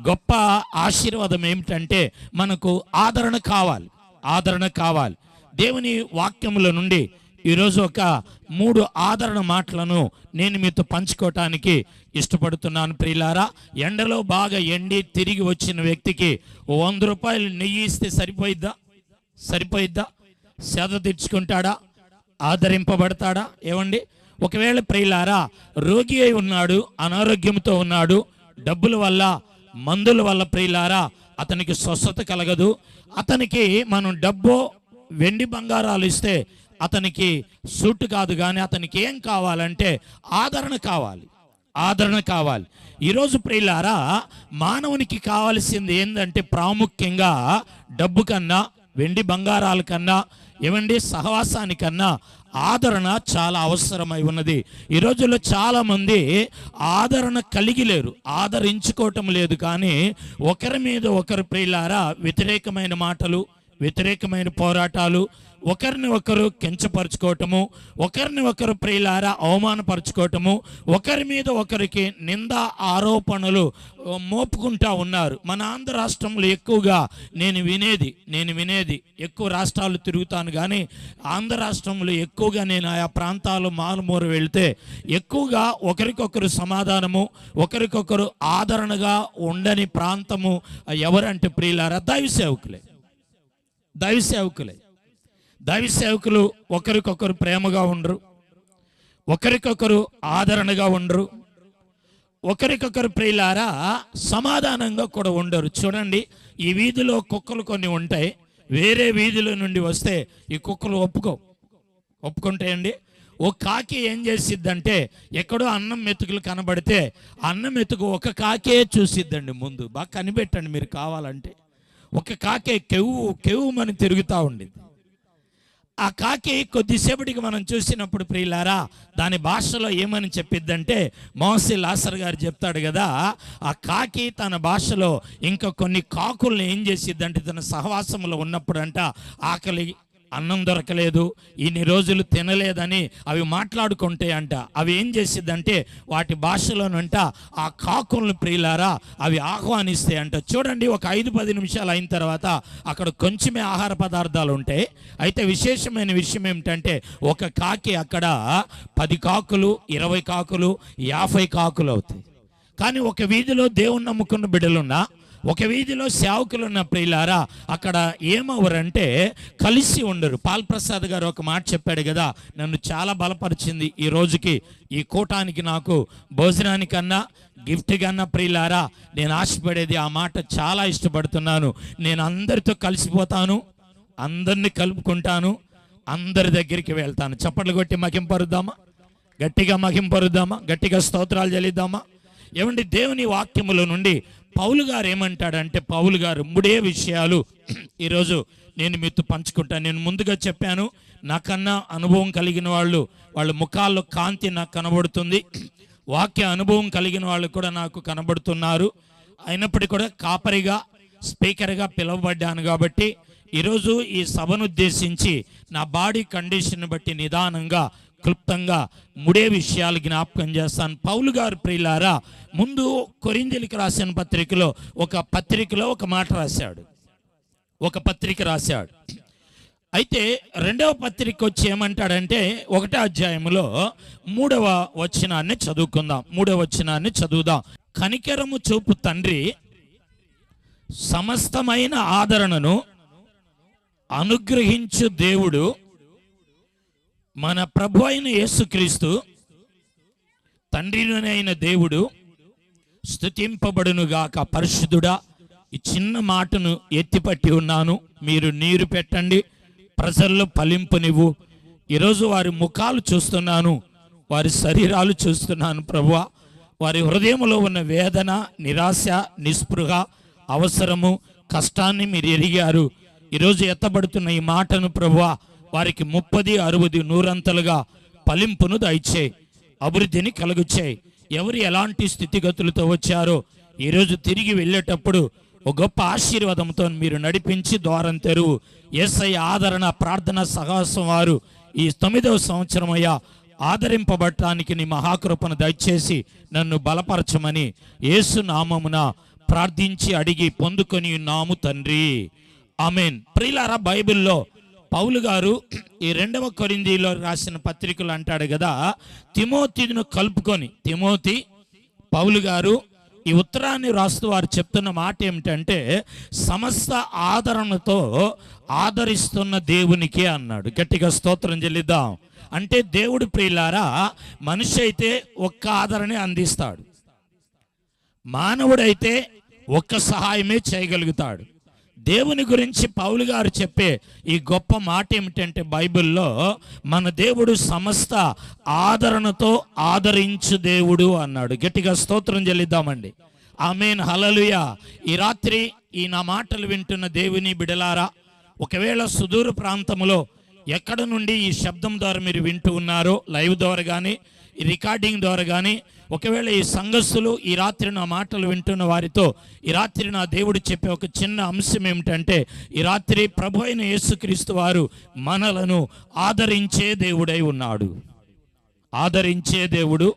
గొప్ప ఆశీర్వాదం ఏమిటంటే మనకు ఆదరణ కావాలి, ఆదరణ కావాలి. దేవుని వాక్యముల నుండి ఈరోజు ఒక 3 ఆదరణ మాటలను నేను మీతో పంచుకోవటానికి ఇష్టపడుతున్నాను. ప్రియులారా, ఎండలో బాగా ఎండి తిరిగి వచ్చిన వ్యక్తికి 100 రూపాయలు నెయ్యి ఇస్తే సరిపోయిద్దా? సేద తీర్చుకుంటాడా? ఆదరింపబడతాడా? ఏమండి, ఒకవేళ ప్రియులారా రోగి అయి ఉన్నాడు, అనారోగ్యంతో ఉన్నాడు, డబ్బుల వల్ల మందుల వల్ల ప్రియులారా అతనికి స్వస్థత కలగదు. అతనికి మనం డబ్బు వెండి బంగారాలు ఇస్తే అతనికి సూట్ కాదు. కానీ అతనికి ఏం కావాలంటే ఆదరణ కావాలి, ఆదరణ కావాలి. ఈరోజు ప్రియులారా మానవునికి కావాల్సింది ఏంటంటే ప్రాముఖ్యంగా డబ్బు కన్నా, వెండి బంగారాల కన్నా, ఏమండి సహవాసానికన్నా ఆదరణ చాలా అవసరమై ఉన్నది. ఈ రోజుల్లో చాలామంది ఆదరణ కలిగి లేరు, ఆదరించుకోవటం లేదు. కానీ ఒకరి మీద ఒకరు ప్రియులారా వ్యతిరేకమైన మాటలు, వ్యతిరేకమైన పోరాటాలు, ఒకరిని ఒకరు కించపరుచుకోవటము, ఒకరిని ఒకరు ప్రియులారా అవమానపరుచుకోవటము, ఒకరి మీద ఒకరికి నింద ఆరోపణలు మోపుకుంటా ఉన్నారు. మన ఆంధ్ర రాష్ట్రంలో ఎక్కువగా నేను వినేది ఎక్కువ రాష్ట్రాలు తిరుగుతాను, కానీ ఆంధ్ర రాష్ట్రంలో ఎక్కువగా నేను ఆయా ప్రాంతాలు మారుమూర వెళ్తే ఎక్కువగా ఒకరికొకరు సమాధానము, ఒకరికొకరు ఆదరణగా ఉండని ప్రాంతము ఎవరంటే ప్రియులారా దైవ సేవకులు ఒకరికొకరు ప్రేమగా ఉండరు, ఒకరికొకరు ఆదరణగా ఉండరు, ఒకరికొకరు ప్రియులారా సమాధానంగా కూడా ఉండరు. చూడండి, ఈ వీధిలో కుక్కలు కొన్ని ఉంటాయి, వేరే వీధిలో నుండి వస్తే ఈ కుక్కలు ఒప్పుకుంటాయండి. ఓ కాకి ఏం చేసిద్దంటే ఎక్కడో అన్నం మెతుకులు కనబడితే అన్నం మెతుకు ఒక కాకే చూసిద్దండి. ముందు బాగా కనిపెట్టండి మీరు కావాలంటే. ఒక కాకే కెవ్వుమని తిరుగుతూ ఉండింది. ఆ కాకి కొద్దిసేపటికి మనం చూసినప్పుడు ప్రియులారా దాని భాషలో ఏమని చెప్పిద్దంటే, మోసి లాసర్ గారు చెప్తాడు కదా, ఆ కాకి తన భాషలో ఇంకా కొన్ని కాకుల్ని ఏం చేసిద్దంటే తన సహవాసంలో ఉన్నప్పుడు అంట ఆకలి, అన్నం దొరకలేదు, ఇన్ని రోజులు తినలేదని అవి మాట్లాడుకుంటే అంట అవి ఏం చేసిద్దంటే వాటి భాషలోనంట ఆ కాకుల్ని ప్రియులారా అవి ఆహ్వానిస్తే అంట. చూడండి, ఒక 5-10 నిమిషాలు అయిన తర్వాత అక్కడ కొంచెమే ఆహార పదార్థాలు ఉంటాయి. అయితే విశేషమైన విషయం ఏమిటంటే ఒక కాకి అక్కడ 10 కాకులు, 20 కాకులు, 50 కాకులు అవుతాయి. కానీ ఒక వీధిలో దేవుని నమ్ముకున్న బిడ్డలున్నా, ఒక వీధిలో సేవకులున్న ప్రియులారా అక్కడ ఏమవరంటే కలిసి ఉండరు. పాల్ ప్రసాద్ గారు ఒక మాట చెప్పాడు కదా, నన్ను చాలా బలపరిచింది ఈ రోజుకి, ఈ కూటానికి, నాకు భోజనానికన్నా గిఫ్ట్ కన్నా ప్రియులారా నేను ఆశపడేది ఆ మాట, చాలా ఇష్టపడుతున్నాను. నేను అందరితో కలిసిపోతాను, అందరినీ కలుపుకుంటాను, అందరి దగ్గరికి వెళ్తాను. చప్పట్లు కొట్టి మహింపరుద్దామా, గట్టిగా మహింపరుద్దామా, గట్టిగా స్తోత్రాలు చెల్లిద్దామా. ఏమండి, దేవుని వాక్యముల నుండి పౌలు గారు ఏమంటాడంటే, పౌలు గారు 3 విషయాలు ఈరోజు నేను మీతో పంచుకుంటాను. నేను ముందుగా చెప్పాను, నాకన్నా అనుభవం కలిగిన వాళ్ళ ముఖాల్లో కాంతి నాకు కనబడుతుంది, వాక్య అనుభవం కలిగిన వాళ్ళు కూడా నాకు కనబడుతున్నారు. అయినప్పటికీ కూడా కాపరిగా, స్పీకర్గా పిలువబడ్డాను కాబట్టి ఈరోజు ఈ సభను ఉద్దేశించి నా బాడీ కండిషన్ బట్టి నిదానంగా క్లుప్తంగా 3 విషయాలు జ్ఞాపకం చేస్తాను. పౌలు గారు ప్రియులారా ముందు కొరింథీయులకు రాసిన పత్రికలో ఒక మాట రాశాడు, ఒక పత్రిక రాశాడు. అయితే 2వ పత్రిక వచ్చి ఏమంటాడంటే 1వ అధ్యాయంలో 3వ వచనాన్ని చదువుకుందాం. 3వ వచనాన్ని చదువుదాం. కనికరము చూపు తండ్రి సమస్తమైన ఆదరణను అనుగ్రహించు దేవుడు మన ప్రభు అయిన యేసుక్రీస్తు తండ్రినైన దేవుడు స్తుతింపబడునుగాక. పరిశుద్ధుడా, ఈ చిన్న మాటను ఎత్తిపట్టి ఉన్నాను, మీరు నీరు పెట్టండి, ప్రజల్లో ఫలింపునివ్వు. ఈరోజు వారి ముఖాలు చూస్తున్నాను, వారి శరీరాలు చూస్తున్నాను ప్రభువా. వారి హృదయంలో ఉన్న వేదన, నిరాశ, నిస్పృహ, అవసరము, కష్టాన్ని మీరు ఎరిగారు. ఈరోజు ఎత్తబడుతున్న ఈ మాటను ప్రభువా వారికి 30, 60, 100 ఫలింపును దయచేయి, అభివృద్ధిని కలుగుచేయి. ఎవరు ఎలాంటి స్థితిగతులతో వచ్చారో ఈరోజు తిరిగి వెళ్ళేటప్పుడు ఒక గొప్ప ఆశీర్వాదంతో మీరు నడిపించి ద్వారం తెరువు. యేసయ్య ఆదరణ ప్రార్థన సహవాసం వారు ఈ 9వ సంవత్సరం అయ్యా ఆదరింపబడటానికి నీ మహాకృపను దయచేసి నన్ను బలపరచమని యేసు నామమున ప్రార్థించి అడిగి పొందుకొని ఉన్నాము తండ్రి, ఆమేన్. ప్రియులారా, బైబిల్లో పౌలు గారు ఈ 2వ కొరింథీలో రాసిన పత్రికలు అంటాడు కదా, తిమోతిను కలుపుకొని, తిమోతి పౌలు గారు ఈ ఉత్తరాన్ని రాస్తూ వారు చెప్తున్న మాట ఏమిటంటే, సమస్త ఆదరణతో ఆదరిస్తున్న దేవునికే అన్నాడు. గట్టిగా స్తోత్రం చెల్లిద్దాం. అంటే దేవుడు ప్రియులారా, మనిషి అయితే ఒక్క ఆదరణే అందిస్తాడు, మానవుడైతే ఒక్క సహాయమే చేయగలుగుతాడు. దేవుని గురించి పౌలు గారు చెప్పే ఈ గొప్ప మాట ఏమిటంటే, బైబిల్లో మన దేవుడు సమస్త ఆదరణతో ఆదరించు దేవుడు అన్నాడు. గట్టిగా స్తోత్రం చెల్లిద్దామండి. ఆమేన్, హల్లెలూయా. ఈ రాత్రి ఈ నా మాటలు వింటున్న దేవుని బిడలారా, ఒకవేళ సుదూర ప్రాంతంలో ఎక్కడ నుండి ఈ శబ్దం ద్వారా మీరు వింటూ ఉన్నారో, లైవ్ ద్వారా కానీ ఈ రికార్డింగ్ ద్వారా కానీ, ఒకవేళ ఈ సంఘస్థులు ఈ రాత్రి నా మాటలు వింటున్న వారితో ఈ రాత్రి నా దేవుడు చెప్పే ఒక చిన్న అంశం ఏమిటంటే, ఈ రాత్రి ప్రభు అయిన యేసుక్రీస్తు వారు మనలను ఆదరించే దేవుడై ఉన్నాడు. ఆదరించే దేవుడు,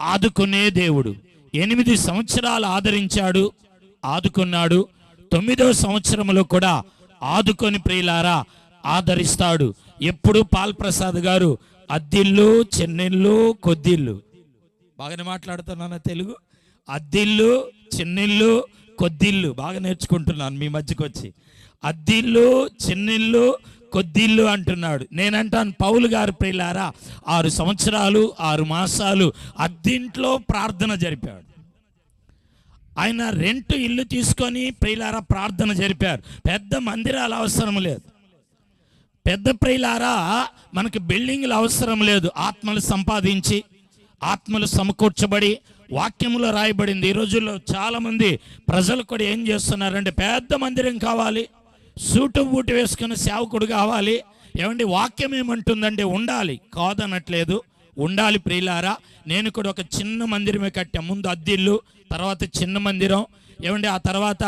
ఆదుకునే దేవుడు. 8 సంవత్సరాలు ఆదరించాడు, ఆదుకున్నాడు. 9వ సంవత్సరంలో కూడా ఆదుకొని ప్రియులారా ఆదరిస్తాడు. ఎప్పుడు పాల్ ప్రసాద్ గారు అద్దిల్లు, చెన్నెల్లు, కొద్దిల్లు, బాగానే మాట్లాడుతున్నాను తెలుగు, అద్దిల్లు, చిన్నిల్లు, కొద్దిల్లు బాగా నేర్చుకుంటున్నాను మీ మధ్యకి వచ్చి. అద్దిల్లు, చిన్నిల్లు, కొద్దిల్లు అంటున్నాడు. నేనంటాను, పౌలు గారు ప్రియులారా 6 సంవత్సరాలు 6 మాసాలు అద్దింట్లో ప్రార్థన జరిపాడు. ఆయన రెంట్ ఇల్లు తీసుకొని ప్రియులారా ప్రార్థన జరిపారు. పెద్ద మందిరాలు అవసరం లేదు, పెద్ద ప్రియులారా మనకి బిల్డింగ్లు అవసరం లేదు. ఆత్మలు సంపాదించి, ఆత్మలు సమకూర్చబడి, వాక్యములో రాయబడింది. ఈ రోజుల్లో చాలామంది ప్రజలు కూడా ఏం చేస్తున్నారంటే, పెద్ద మందిరం కావాలి, సూటు బూటు వేసుకున్న సేవకుడు కావాలి. ఏమండి, వాక్యం ఏమంటుందంటే ఉండాలి, కాదనట్లేదు, ఉండాలి ప్రియులారా. నేను కూడా ఒక చిన్న మందిరమే కట్టాను. ముందు అద్దిల్లు, తర్వాత చిన్న మందిరం, ఏమండి ఆ తర్వాత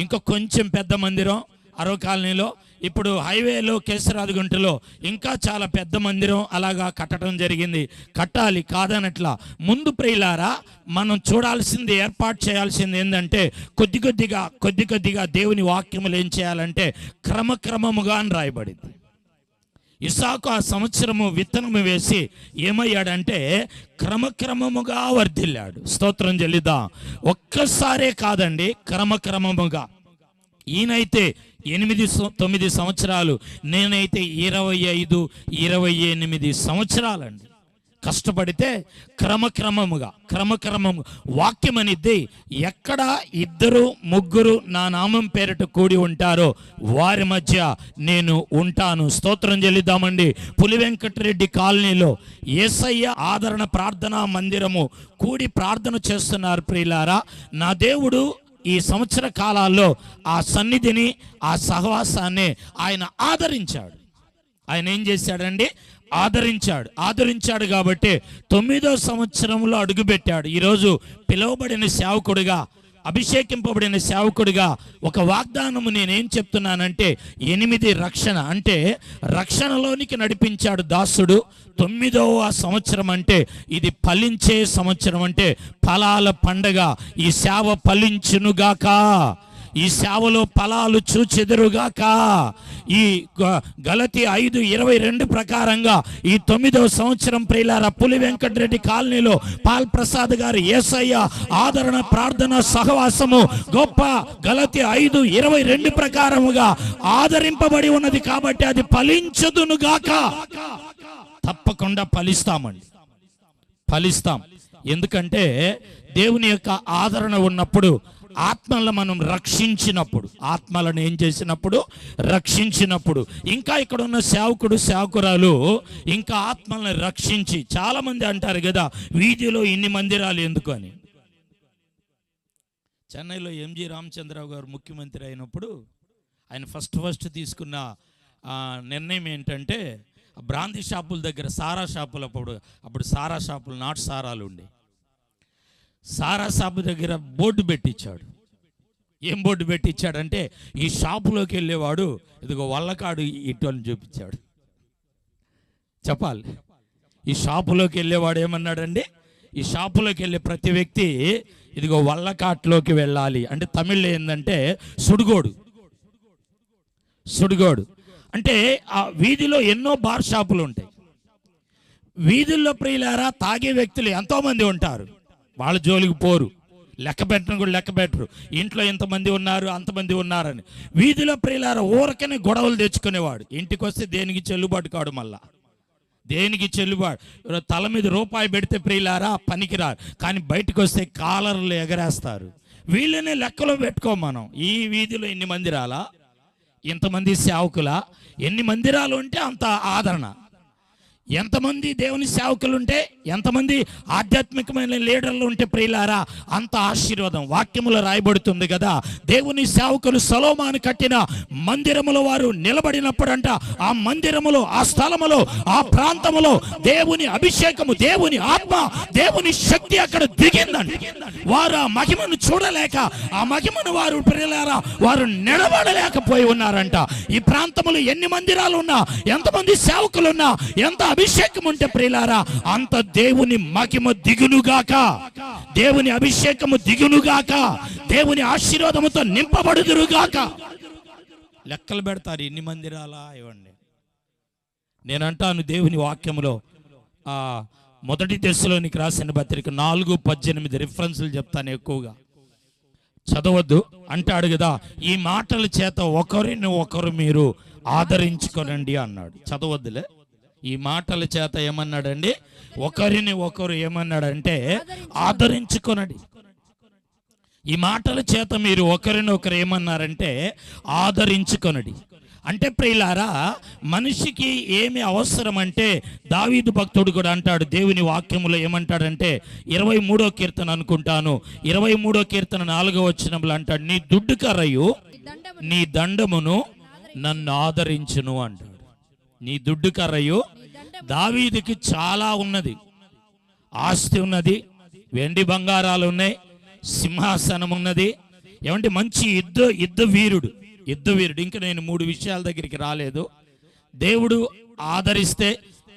ఇంకో కొంచెం పెద్ద మందిరం 60 కాలనీలో, ఇప్పుడు హైవేలో కేసరాజుగుంటలో ఇంకా చాలా పెద్ద మందిరం అలాగా కట్టడం జరిగింది. కట్టాలి, కాదనట్లా. ముందు ప్రియులారా మనం చూడాల్సింది, ఏర్పాటు చేయాల్సింది ఏంటంటే, కొద్ది కొద్దిగా దేవుని వాక్యములు ఏం చేయాలంటే క్రమక్రమముగా అని రాయబడింది. ఇస్సాకు ఆ సంవత్సరము విత్తనము వేసి ఏమయ్యాడంటే క్రమక్రమముగా వర్ధిల్లాడు. స్తోత్రం చెల్లిద్దాం. ఒక్కసారే కాదండి, క్రమక్రమముగా. ఈయనైతే 8-9 సంవత్సరాలు, నేనైతే 25-28 సంవత్సరాలండి కష్టపడితే క్రమక్రమముగా వాక్యం అనేది, ఎక్కడ 2-3 నా నామం పేరిట కూడి ఉంటారో వారి మధ్య నేను ఉంటాను. స్తోత్రం చెల్లిద్దామండి. పులి వెంకటరెడ్డి కాలనీలో యేసయ్య ఆదరణ ప్రార్థనా మందిరము కూడి ప్రార్థన చేస్తున్నారు ప్రియులారా. నా దేవుడు ఈ సంవత్సర కాలాల్లో ఆ సన్నిధిని, ఆ సహవాసాన్ని ఆయన ఆదరించాడు. ఆయన ఏం చేశాడండి? ఆదరించాడు కాబట్టి 9వ సంవత్సరంలో అడుగుపెట్టాడు. ఈరోజు పిలువబడిన సేవకుడిగా, అభిషేకింపబడిన సేవకుడిగా ఒక వాగ్దానము నేనేం చెప్తున్నానంటే, 8 రక్షణ అంటే రక్షణలోనికి నడిపించాడు దాసుడు. 9వ సంవత్సరం అంటే ఇది ఫలించే సంవత్సరం, అంటే ఫలాల పండగ. ఈ సేవ ఫలించునుగాక, ఈ సేవలో ఫలాలు చూచెదరుగాక. ఈ గలతీ 5:22 ప్రకారంగా ఈ 9వ సంవత్సరం ప్రియులారా పులి వెంకటరెడ్డి కాలనీలో పాల్ ప్రసాద్ గారు యేసయ్య ఆదరణ ప్రార్థన సహవాసము గొప్ప గలతీ 5:22 ప్రకారముగా ఆదరింపబడి ఉన్నది కాబట్టి అది ఫలించుదునుగాక. తప్పకుండా ఫలిస్తాం. ఎందుకంటే దేవుని యొక్క ఆదరణ ఉన్నప్పుడు, ఆత్మలను మనం ఆత్మలను ఏం చేసినప్పుడు రక్షించినప్పుడు, ఇంకా ఇక్కడ ఉన్న సేవకురాలు ఇంకా ఆత్మలను రక్షించి, చాలా మంది అంటారు కదా వీధిలో ఇన్ని మందిరాలు ఎందుకు అని. చెన్నైలో ఎంజి రామచంద్రరావు గారు ముఖ్యమంత్రి అయినప్పుడు ఆయన ఫస్ట్ తీసుకున్న నిర్ణయం ఏంటంటే, బ్రాందీ షాపుల దగ్గర సారా షాపులు, అప్పుడు సారా షాపులు, నాటు సారాలు ఉండే, సారా షాపు దగ్గర బోర్డు పెట్టించాడు. ఏం బోర్డు పెట్టించాడంటే, ఈ షాపులోకి వెళ్ళేవాడు ఇదిగో వల్లకాడు ఇటోని చూపించాడు. చెప్పాలి, ఈ షాపులోకి వెళ్ళేవాడు ఏమన్నాడండి, ఈ షాపులోకి వెళ్ళే ప్రతి వ్యక్తి ఇదిగో వల్లకాట్లోకి వెళ్ళాలి అంటే తమిళ్లో ఏంటంటే సుడిగోడు అంటే ఆ వీధిలో ఎన్నో బార్ షాపులు ఉంటాయి. వీధుల్లో ప్రియులారా తాగే వ్యక్తులు ఎంతోమంది ఉంటారు. వాళ్ళ జోలికి పోరు, లెక్క పెట్టడం కూడా లెక్క పెట్టరు. ఇంట్లో ఎంతమంది ఉన్నారు అంతమంది ఉన్నారని. వీధిలో ప్రియులారా ఊరకనే గొడవలు తెచ్చుకునేవాడు. ఇంటికి వస్తే దేనికి చెల్లుబాటు కాడు, మళ్ళా దేనికి చెల్లుబాటు. తల మీద రూపాయి పెడితే ప్రియులారా పనికిరారు, కానీ బయటకు వస్తే కాలర్లు ఎగరేస్తారు. వీళ్ళనే లెక్కలో పెట్టుకో మనం. ఈ వీధిలో ఎన్ని మందిరాలా, ఇంతమంది సేవకులా, ఎన్ని మందిరాలు ఉంటే అంత ఆదరణ. ఎంతమంది దేవుని సేవకులు ఉంటే, ఎంతమంది ఆధ్యాత్మికమైన లీడర్లు ఉంటే ప్రియులారా అంత ఆశీర్వాదం. వాక్యములో రాయబడుతుంది కదా, దేవుని సేవకులు సొలొమోను కట్టిన మందిరములో వారు నిలబడినప్పుడంట ఆ మందిరములో, ఆ స్థలములో, ఆ ప్రాంతములో దేవుని అభిషేకము, దేవుని ఆత్మ, దేవుని శక్తి అక్కడ దిగిందండి. వారు ఆ మహిమను చూడలేక, ఆ మహిమను వారు ప్రియులారా వారు నిలబడలేకపోయి ఉన్నారంట. ఈ ప్రాంతములో ఎన్ని మందిరాలు ఉన్నా, ఎంతమంది సేవకులున్నా, ఎంత అభిషేకం ఉంటే ప్రియులారా అంత దేవుని మహిమ దిగునుగాక, దేవుని అభిషేకము దిగునుగాక, దేవుని ఆశీర్వాదముతో నింపబడుదురుగాక. లెక్కలు పెడతారు ఎన్ని మందిరాలా ఇవ్వండి. నేనంటాను దేవుని వాక్యములో మొదటి దశలోనికి రాసిన పత్రిక 4:18 రిఫరెన్సులు చెప్తాను, ఎక్కువగా చదవద్దు అంటాడు కదా. ఈ మాటల చేత ఒకరిని ఒకరు మీరు ఆదరించుకోనండి అన్నాడు. చదవద్దులే. ఈ మాటల చేత ఏమన్నాడండి, ఒకరిని ఒకరు ఏమన్నాడంటే ఆదరించుకొనండి. ఈ మాటల చేత మీరు ఒకరినొకరు ఏమన్నారంటే ఆదరించుకొనండి. అంటే ప్రియులారా మనిషికి ఏమి అవసరం అంటే, దావీదు భక్తుడు కూడా అంటాడు దేవుని వాక్యములో ఏమంటాడంటే 23వ కీర్తన అనుకుంటాను, 23వ కీర్తన 4వ వచనంలో అంటాడు, నీ దుడ్డు కర్రయు నీ దండమును నన్ను ఆదరించును అంటాడు. నీ దుడ్డు కర్రయు. దావీదుకి చాలా ఉన్నది, ఆస్తి ఉన్నది, వెండి బంగారాలు ఉన్నాయి, సింహాసనం ఉన్నది. ఏమంటే మంచి యుద్ధ వీరుడు. ఇంకా నేను 3 విషయాల దగ్గరికి రాలేదు. దేవుడు ఆదరిస్తే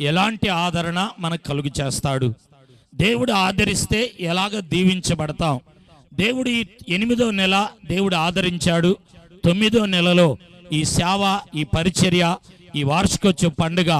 ఎలాంటి ఆదరణ మనకు కలుగు చేస్తాడు, దేవుడు ఆదరిస్తే ఎలాగ దీవించబడతాం. దేవుడు 8వ నెల దేవుడు ఆదరించాడు. 9వ నెలలో ఈ సేవ, ఈ పరిచర్య, ఈ వార్షికోత్సవ పండుగ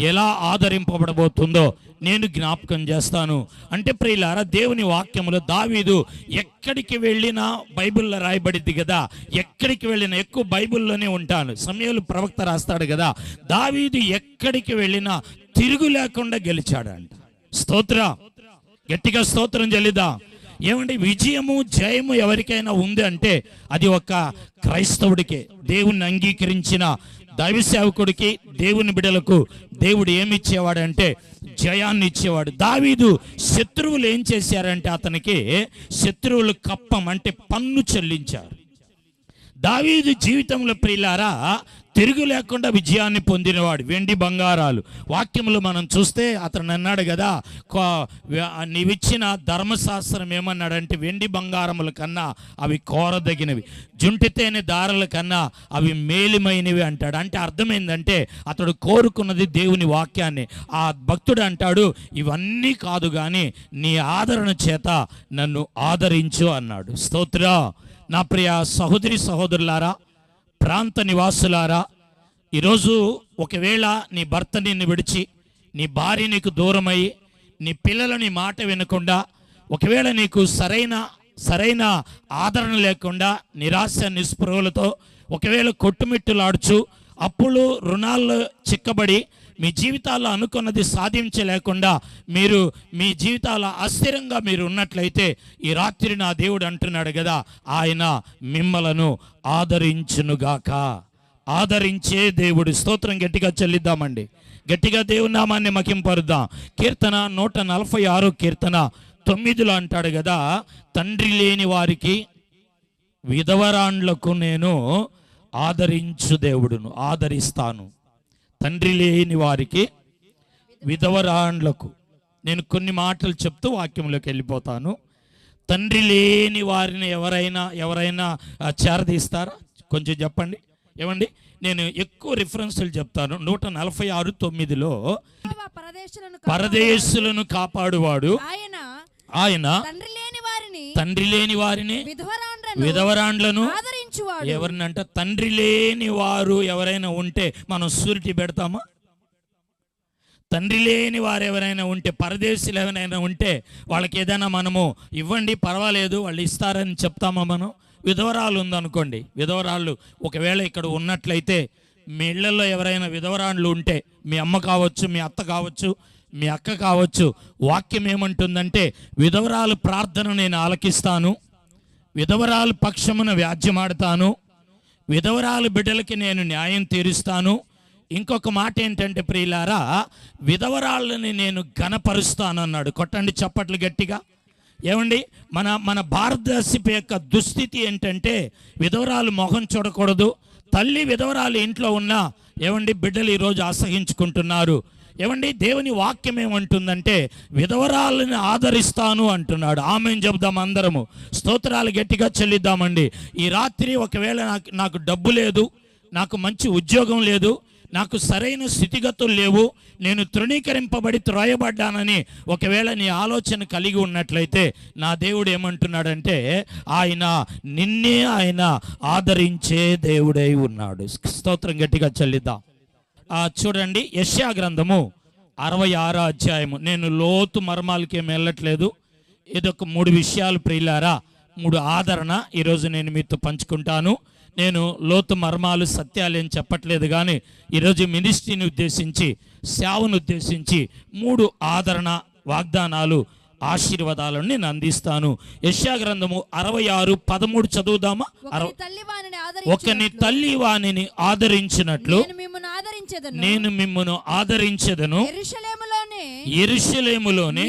ఎలా ఆదరింపబడబోతుందో నేను జ్ఞాపకం చేస్తాను. అంటే ప్రియులారా దేవుని వాక్యములో దావీదు ఎక్కడికి వెళ్ళినా, బైబిల్లో రాయబడిద్ది కదా, ఎక్కడికి వెళ్ళినా, ఎక్కువ బైబిల్లోనే ఉంటాను, సమూయేలు ప్రవక్త రాస్తాడు కదా, దావీదు ఎక్కడికి వెళ్ళినా తిరుగు లేకుండా గెలిచాడంట. స్తోత్రం, గట్టిగా స్తోత్రం చెల్లిదా. ఏమంటే విజయము జయము ఎవరికైనా ఉంది అంటే అది ఒక క్రైస్తవుడికే, దేవుణ్ణి అంగీకరించిన దైవ సేవకుడికి, దేవుని బిడ్డలకు దేవుడు ఏమిచ్చేవాడంటే జయాన్ని ఇచ్చేవాడు. దావీదు శత్రువులు ఏం చేశారంటే అతనికి శత్రువులు కప్పం అంటే పన్ను చెల్లించారు. దావీదు జీవితంలో ప్రియులారా తిరుగు లేకుండా విజయాన్ని పొందినవాడు. వెండి బంగారాలు వాక్యములు మనం చూస్తే అతను అన్నాడు కదా, నీవిచ్చిన ధర్మశాస్త్రం ఏమన్నాడంటే వెండి బంగారముల కన్నా అవి కోరదగినవి, జుంటితేనే దారుల కన్నా అవి మేలిమైనవి అంటాడు. అంటే అర్థమైందంటే అతడు కోరుకున్నది దేవుని వాక్యాన్ని. ఆ భక్తుడు అంటాడు, ఇవన్నీ కాదు కానీ నీ ఆదరణ చేత నన్ను ఆదరించు అన్నాడు. స్తోత్రం. నా ప్రియ సహోదరి సహోదరులారా, ప్రాంత నివాసులారా, ఈరోజు ఒకవేళ నీ భర్త నిన్ను విడిచి, నీ భార్య నీకు దూరమై, నీ పిల్లలని మాట వినకుండా, ఒకవేళ నీకు సరైన ఆదరణ లేకుండా, నిరాశ నిస్పృహలతో ఒకవేళ కొట్టుమిట్టులాడుచు, అప్పులు రుణాల్లో చిక్కబడి మీ జీవితాల్లో అనుకున్నది సాధించలేకుండా మీరు మీ జీవితాల అస్థిరంగా మీరు ఉన్నట్లయితే ఈ రాత్రి నా దేవుడు అంటున్నాడు కదా, ఆయన మిమ్మలను ఆదరించునుగాక. ఆదరించే దేవుడు. స్తోత్రం గట్టిగా చెల్లిద్దామండి, గట్టిగా దేవుని నామాన్ని మహింపరుద్దాం. కీర్తన 146 కీర్తన 9లో అంటాడు కదా, తండ్రి లేని వారికి విధవరాండ్లకు నేను ఆదరించు దేవుడును, ఆదరిస్తాను. తండ్రి లేని వారికి విధవరాండ్లకు నేను కొన్ని మాటలు చెప్తూ వాక్యంలోకి వెళ్ళిపోతాను. తండ్రి లేని వారిని ఎవరైనా చేరదీస్తారా? కొంచెం చెప్పండి. ఏమండి, నేను ఎక్కువ రిఫరెన్సులు చెప్తాను. 146:9లో పరదేశులను కాపాడువాడు ఆయన తండ్రి లేని వారిని విధవరాండ్లను ఆదరించువాడు. ఎవరినంట? తండ్రి లేని వారు ఎవరైనా ఉంటే మనం సూరిటీ పెడతామా? తండ్రి లేని వారు ఎవరైనా ఉంటే, పరదేశీలు ఎవరైనా ఉంటే వాళ్ళకి ఏదైనా మనము ఇవ్వండి పర్వాలేదు వాళ్ళు ఇస్తారని చెప్తామా మనం? విధవరాలు ఉందనుకోండి, విధవరాళ్ళు ఒకవేళ ఇక్కడ ఉన్నట్లయితే మీ ఇళ్లలో ఎవరైనా విధవరాళ్ళు ఉంటే, మీ అమ్మ కావచ్చు, మీ అత్త కావచ్చు, మీ అక్క కావచ్చు, వాక్యం ఏమంటుందంటే విధవరాలు ప్రార్థన నేను ఆలకిస్తాను, విధవరాలు పక్షమున వ్యాజ్యమాడతాను, విధవరాలు బిడ్డలకి నేను న్యాయం తీరుస్తాను. ఇంకొక మాట ఏంటంటే ప్రియులారా, విధవరాళ్ళని నేను ఘనపరుస్తాను అన్నాడు. కొట్టండి చప్పట్లు గట్టిగా. ఏమండి, మన భారతదేశపు యొక్క దుస్థితి ఏంటంటే విధవరాలు మొహం చూడకూడదు. తల్లి విధవరాలు ఇంట్లో ఉన్నా ఏమండి బిడ్డలు ఈరోజు అసహించుకుంటున్నారు. ఏమండి, దేవుని వాక్యం ఏమంటుందంటే విధవరాలని ఆదరిస్తాను అంటున్నాడు. ఆమేన్ చెబుదాం అందరము. స్తోత్రాలు గట్టిగా చెల్లిద్దామండి. ఈ రాత్రి ఒకవేళ నాకు డబ్బు లేదు, నాకు మంచి ఉద్యోగం లేదు, నాకు సరైన స్థితిగతులు లేవు, నేను తృణీకరింపబడి త్రోయబడ్డానని ఒకవేళ నీ ఆలోచన కలిగి ఉన్నట్లయితే నా దేవుడు ఏమంటున్నాడంటే నిన్నే ఆయన ఆదరించే దేవుడై ఉన్నాడు. స్తోత్రం గట్టిగా చెల్లిద్దాం. చూడండి, యెషయా గ్రంథము 66వ అధ్యాయము. నేను లోతు మర్మాలకేం వెళ్ళట్లేదు. ఇదొక 3 విషయాలు ప్రియులారా, 3 ఆదరణ ఈరోజు నేను మీతో పంచుకుంటాను. నేను లోతు మర్మాలు సత్యాలు ఏం చెప్పట్లేదు, కానీ ఈరోజు మినిస్ట్రీని ఉద్దేశించి, సేవను ఉద్దేశించి 3 ఆదరణ వాగ్దానాలు ఆశీర్వాదాలను నేను అందిస్తాను. యెషయా గ్రంథము 66:13 చదువుదామా? ఒకని తల్లి వానిని ఆదరించినట్లు నేను మిమ్మును ఆదరించెదను, యెరూషలేములోనే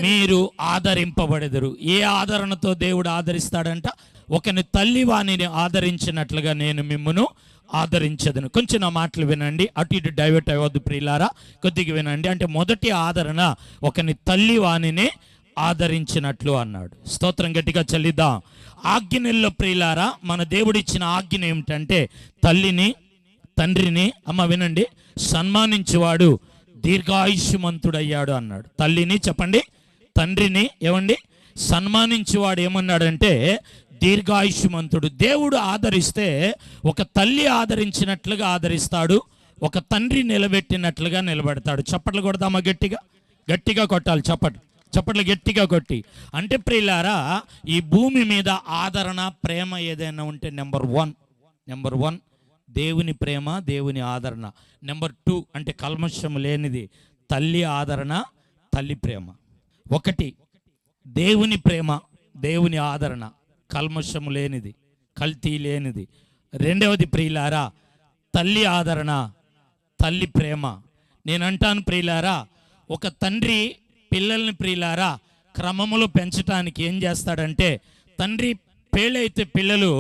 మీరు ఆదరింపబడెదరు. ఏ ఆదరణతో దేవుడు ఆదరిస్తాడంట? ఒకని తల్లి వానిని ఆదరించినట్లుగా నేను మిమ్మును ఆదరించదను. కొంచెం నా మాటలు వినండి, అటు ఇటు డైవర్ట్ అవ్వద్దు ప్రియులారా, కొద్దిగా వినండి. అంటే మొదటి ఆదరణ ఒకని తల్లి వానిని ఆదరించినట్లు అన్నాడు. స్తోత్రం గట్టిగా చెల్లిద్దాం. ఆజ్ఞల్లో ప్రియులారా, మన దేవుడిచ్చిన ఆజ్ఞ ఏమిటంటే తల్లిని తండ్రిని, అమ్మ వినండి, సన్మానించేవాడు దీర్ఘాయుష్మంతుడయ్యాడు అన్నాడు. తల్లిని చెప్పండి, తండ్రిని ఏమండి సన్మానించేవాడు ఏమన్నాడంటే దీర్ఘాయుష్మంతుడు. దేవుడు ఆదరిస్తే ఒక తల్లి ఆదరించినట్లుగా ఆదరిస్తాడు, ఒక తండ్రి నిలబెట్టినట్లుగా నిలబెడతాడు. చప్పట్లు కొడదామా? గట్టిగా గట్టిగా కొట్టాలి. చప్పట్లు గట్టిగా కొట్టి. అంటే ప్రియులారా, ఈ భూమి మీద ఆదరణ ప్రేమ ఏదైనా ఉంటే నెంబర్ వన్ దేవుని ప్రేమ, దేవుని ఆదరణ. నెంబర్ 2 అంటే కల్మషం లేనిది తల్లి ఆదరణ, తల్లి ప్రేమ. 1 దేవుని ప్రేమ, దేవుని ఆదరణ, కల్మషము లేనిది, కల్తీ లేనిది. 2వది ప్రియులారా తల్లి ఆదరణ, తల్లి ప్రేమ. నేనంటాను ప్రియులారా, ఒక తండ్రి పిల్లల్ని ప్రియులారా క్రమములో పెంచడానికి ఏం చేస్తాడంటే, తండ్రి పేలైతే పిల్లలు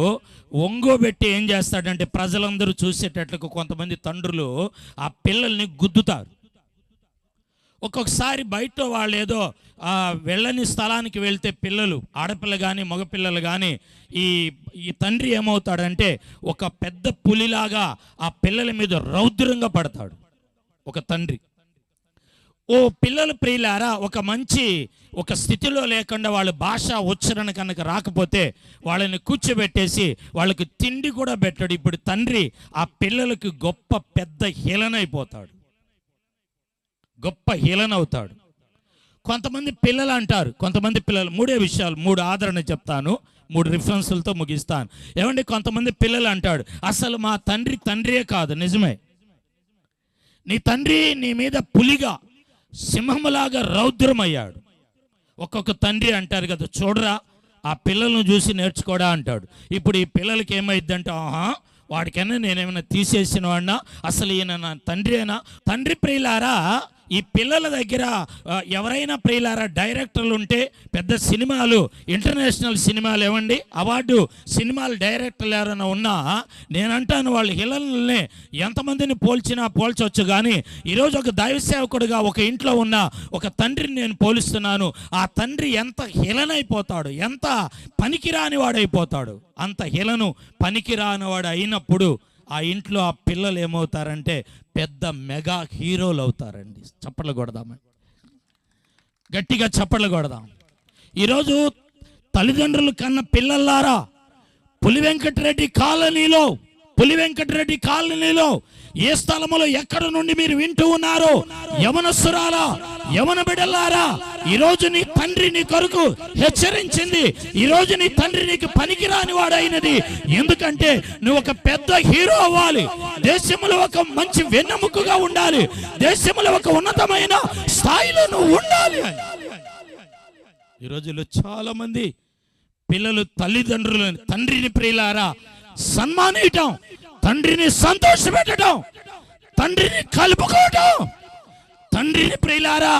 ఒంగోబెట్టి ఏం చేస్తాడంటే ప్రజలందరూ చూసేటట్లుగా కొంతమంది తండ్రులు ఆ పిల్లల్ని గుద్దుతారు. ఒక్కొక్కసారి బయట వాళ్ళు ఏదో వెళ్ళని స్థలానికి వెళ్తే పిల్లలు, ఆడపిల్ల కానీ మగపిల్లలు కానీ, ఈ తండ్రి ఏమవుతాడంటే ఒక పెద్ద పులిలాగా ఆ పిల్లల మీద రౌద్రంగా పడతాడు ఒక తండ్రి. ఓ పిల్లలు ప్రియులారా ఒక స్థితిలో లేకుండా వాళ్ళ భాష ఉచ్చారణ కనుక రాకపోతే వాళ్ళని కూర్చోబెట్టేసి వాళ్ళకి తిండి కూడా పెట్టాడు. ఇప్పుడు తండ్రి ఆ పిల్లలకి గొప్ప పెద్ద హీలనైపోతాడు, గొప్ప హీలనవుతాడు. కొంతమంది పిల్లలు అంటారు, కొంతమంది పిల్లలు 3 విషయాలు, 3 ఆదరణ చెప్తాను, 3 రిఫరెన్సులతో ముగిస్తాను. ఏమండి, కొంతమంది పిల్లలు అంటాడు అసలు మా తండ్రియే కాదు. నిజమే, నీ తండ్రి నీ మీద పులిగా సింహములాగా రౌద్రమయ్యాడు. ఒక్కొక్క తండ్రి అంటారు కదా, చూడరా ఆ పిల్లలను చూసి నేర్చుకోడా అంటాడు. ఇప్పుడు ఈ పిల్లలకి ఏమైందంటే, వాడికైనా నేనేమైనా తీసేసిన వాడినా, అసలు ఈయన నా తండ్రి అయినా? తండ్రి ప్రియులారా, ఈ పిల్లల దగ్గర ఎవరైనా ప్రియులారా డైరెక్టర్లు ఉంటే, పెద్ద సినిమాలు, ఇంటర్నేషనల్ సినిమాలు ఏమండి అవార్డు సినిమాలు డైరెక్టర్లు ఎవరైనా ఉన్నా, నేనంటాను వాళ్ళు హిలల్ని ఎంతమందిని పోల్చవచ్చు. కానీ ఈరోజు ఒక దైవ సేవకుడుగా ఒక ఇంట్లో ఉన్న ఒక తండ్రిని నేను పోలుస్తున్నాను. ఆ తండ్రి ఎంత హిలనైపోతాడు, ఎంత పనికిరాని వాడైపోతాడు. అంత హిలను పనికిరానివాడు అయినప్పుడు ఆ ఇంట్లో ఆ పిల్లలు ఏమవుతారంటే పెద్ద మెగా హీరోలు అవుతారండి. చప్పట్లు కొడదామని, గట్టిగా చప్పట్లు కొడదాం. ఈరోజు తల్లిదండ్రులు కన్న పిల్లలారా, పులి వెంకటరెడ్డి కాలనీలో ఏ స్థలములో ఎక్కడ నుండి మీరు వింటూ ఉన్నారో, యవనస్తురాలా, యవన బిడ్డలారా, ఈరోజు నీ తండ్రి నీ కొరకు హెచ్చరించింది. ఈరోజు నీ తండ్రి నీకు పనికిరాని వాడైనది. ఎందుకంటే నువ్వు ఒక పెద్ద హీరో అవ్వాలి, దేశంలో ఒక మంచి వెన్నెముకగా ఉండాలి, దేశంలో ఒక ఉన్నతమైన స్థాయిలో నువ్వు ఉండాలి. ఈ రోజుల్లో చాలా మంది పిల్లలు తల్లిదండ్రులను, తండ్రిని ప్రియులారా సన్మానించటం, తండ్రిని సంతోషపెట్టడం, తండ్రిని కలుపుకోవటం, తండ్రిని ప్రియులారా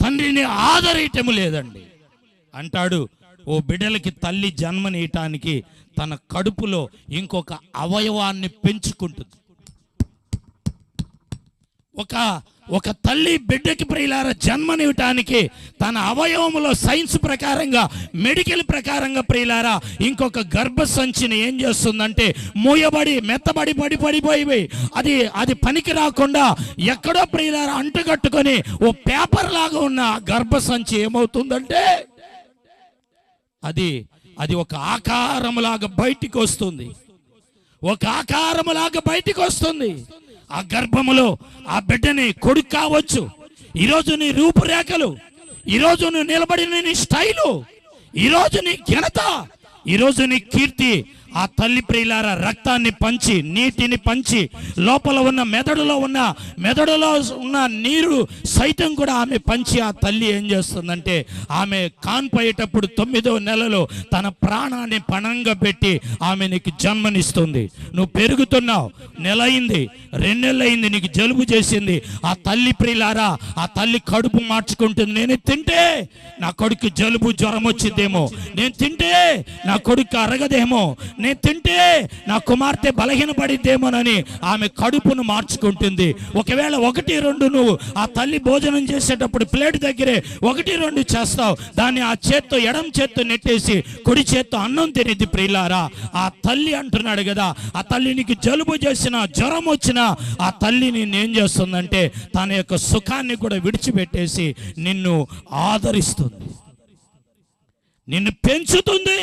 తండ్రిని ఆదరించటం లేదండి. అంటాడు, ఓ బిడ్డలకి తల్లి జన్మనీయటానికి తన కడుపులో ఇంకొక అవయవాన్ని పెంచుకుంటుంది. ఒక తల్లి బిడ్డకి ప్రియులారా జన్మనివ్వటానికి తన అవయవములో సైన్స్ ప్రకారంగా, మెడికల్ ప్రకారంగా ప్రియులారా ఇంకొక గర్భసంచిని ఏం చేస్తుందంటే మూయబడి మెత్తబడి పడిపోయి అది పనికి రాకుండా ఎక్కడో ప్రియులారా అంటుకట్టుకొని ఓ పేపర్ లాగా ఉన్న గర్భసంచి ఏమవుతుందంటే అది ఒక ఆకారములాగా బయటికి వస్తుంది. ఆ గర్భములో ఆ బిడ్డని కొడుకు కావచ్చు. ఈరోజు నీ రూపురేఖలు, ఈరోజు నువ్వు నిలబడిన నీ స్టైలు, ఈరోజు నీ ఘనత, ఈరోజు నీ కీర్తి ఆ తల్లి ప్రియులారా రక్తాన్ని పంచి, నీటిని పంచి, లోపల ఉన్న మెదడులో ఉన్న నీరు సైతం కూడా ఆమె పంచి, ఆ తల్లి ఏం చేస్తుందంటే ఆమె కాన్పోయేటప్పుడు 9వ నెలలో తన ప్రాణాన్ని పణంగా పెట్టి ఆమె నీకు జన్మనిస్తుంది. నువ్వు పెరుగుతున్నావు, నెలయింది, 2 నెలలైంది, నీకు జలుబు చేసింది. ఆ తల్లి ప్రియులారా ఆ తల్లి కడుపు మార్చుకుంటుంది. నేను తింటే నా కొడుకు జలుబు జ్వరం వచ్చిద్దేమో, నేను తింటే నా కొడుకు అరగదేమో, నేను తింటే నా కుమార్తె బలహీనపడిద్దేమోనని ఆమె కడుపును మార్చుకుంటుంది. ఒకవేళ 1-2 నువ్వు ఆ తల్లి భోజనం చేసేటప్పుడు ప్లేట్ దగ్గరే 1-2 చేస్తావు, దాన్ని ఆ చేత్తో ఎడం చేత్తో నెట్టేసి కుడి చేత్తో అన్నం తినేది. ప్రియులారా ఆ తల్లి అంటున్నాడు కదా, ఆ తల్లి నీకు జలుబు చేసినా జ్వరం వచ్చినా ఆ తల్లి నిన్ను ఏం చేస్తుందంటే తన యొక్క సుఖాన్ని కూడా విడిచిపెట్టేసి నిన్ను ఆదరిస్తుంది, నిన్ను పెంచుతుంది,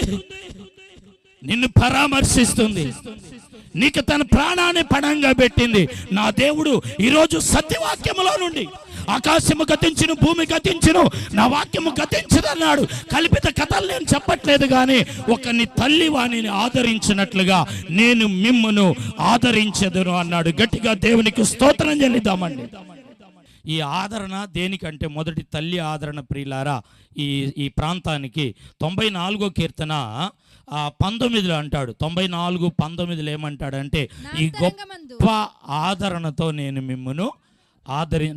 నిన్ను పరామర్శిస్తుంది, నీకు తన ప్రాణాన్ని పణంగా పెట్టింది. నా దేవుడు ఈరోజు సత్యవాక్యములో నుండి ఆకాశము గతించును, భూమి గతించును, నా వాక్యము గతించదన్నాడు. కల్పిత కథలు నేను చెప్పట్లేదు, కానీ ఒకని తల్లి వాణిని ఆదరించినట్లుగా నేను మిమ్మును ఆదరించదును అన్నాడు. గట్టిగా దేవునికి స్తోత్రం చెల్లిద్దామండి. ఈ ఆదరణ దేనికంటే మొదటి తల్లి ఆదరణ ప్రియులారా ఈ ప్రాంతానికి 94వ కీర్తన 19లో అంటాడు. 94:19 ఏమంటాడంటే ఈ గొప్ప ఆదరణతో నేను మిమ్మును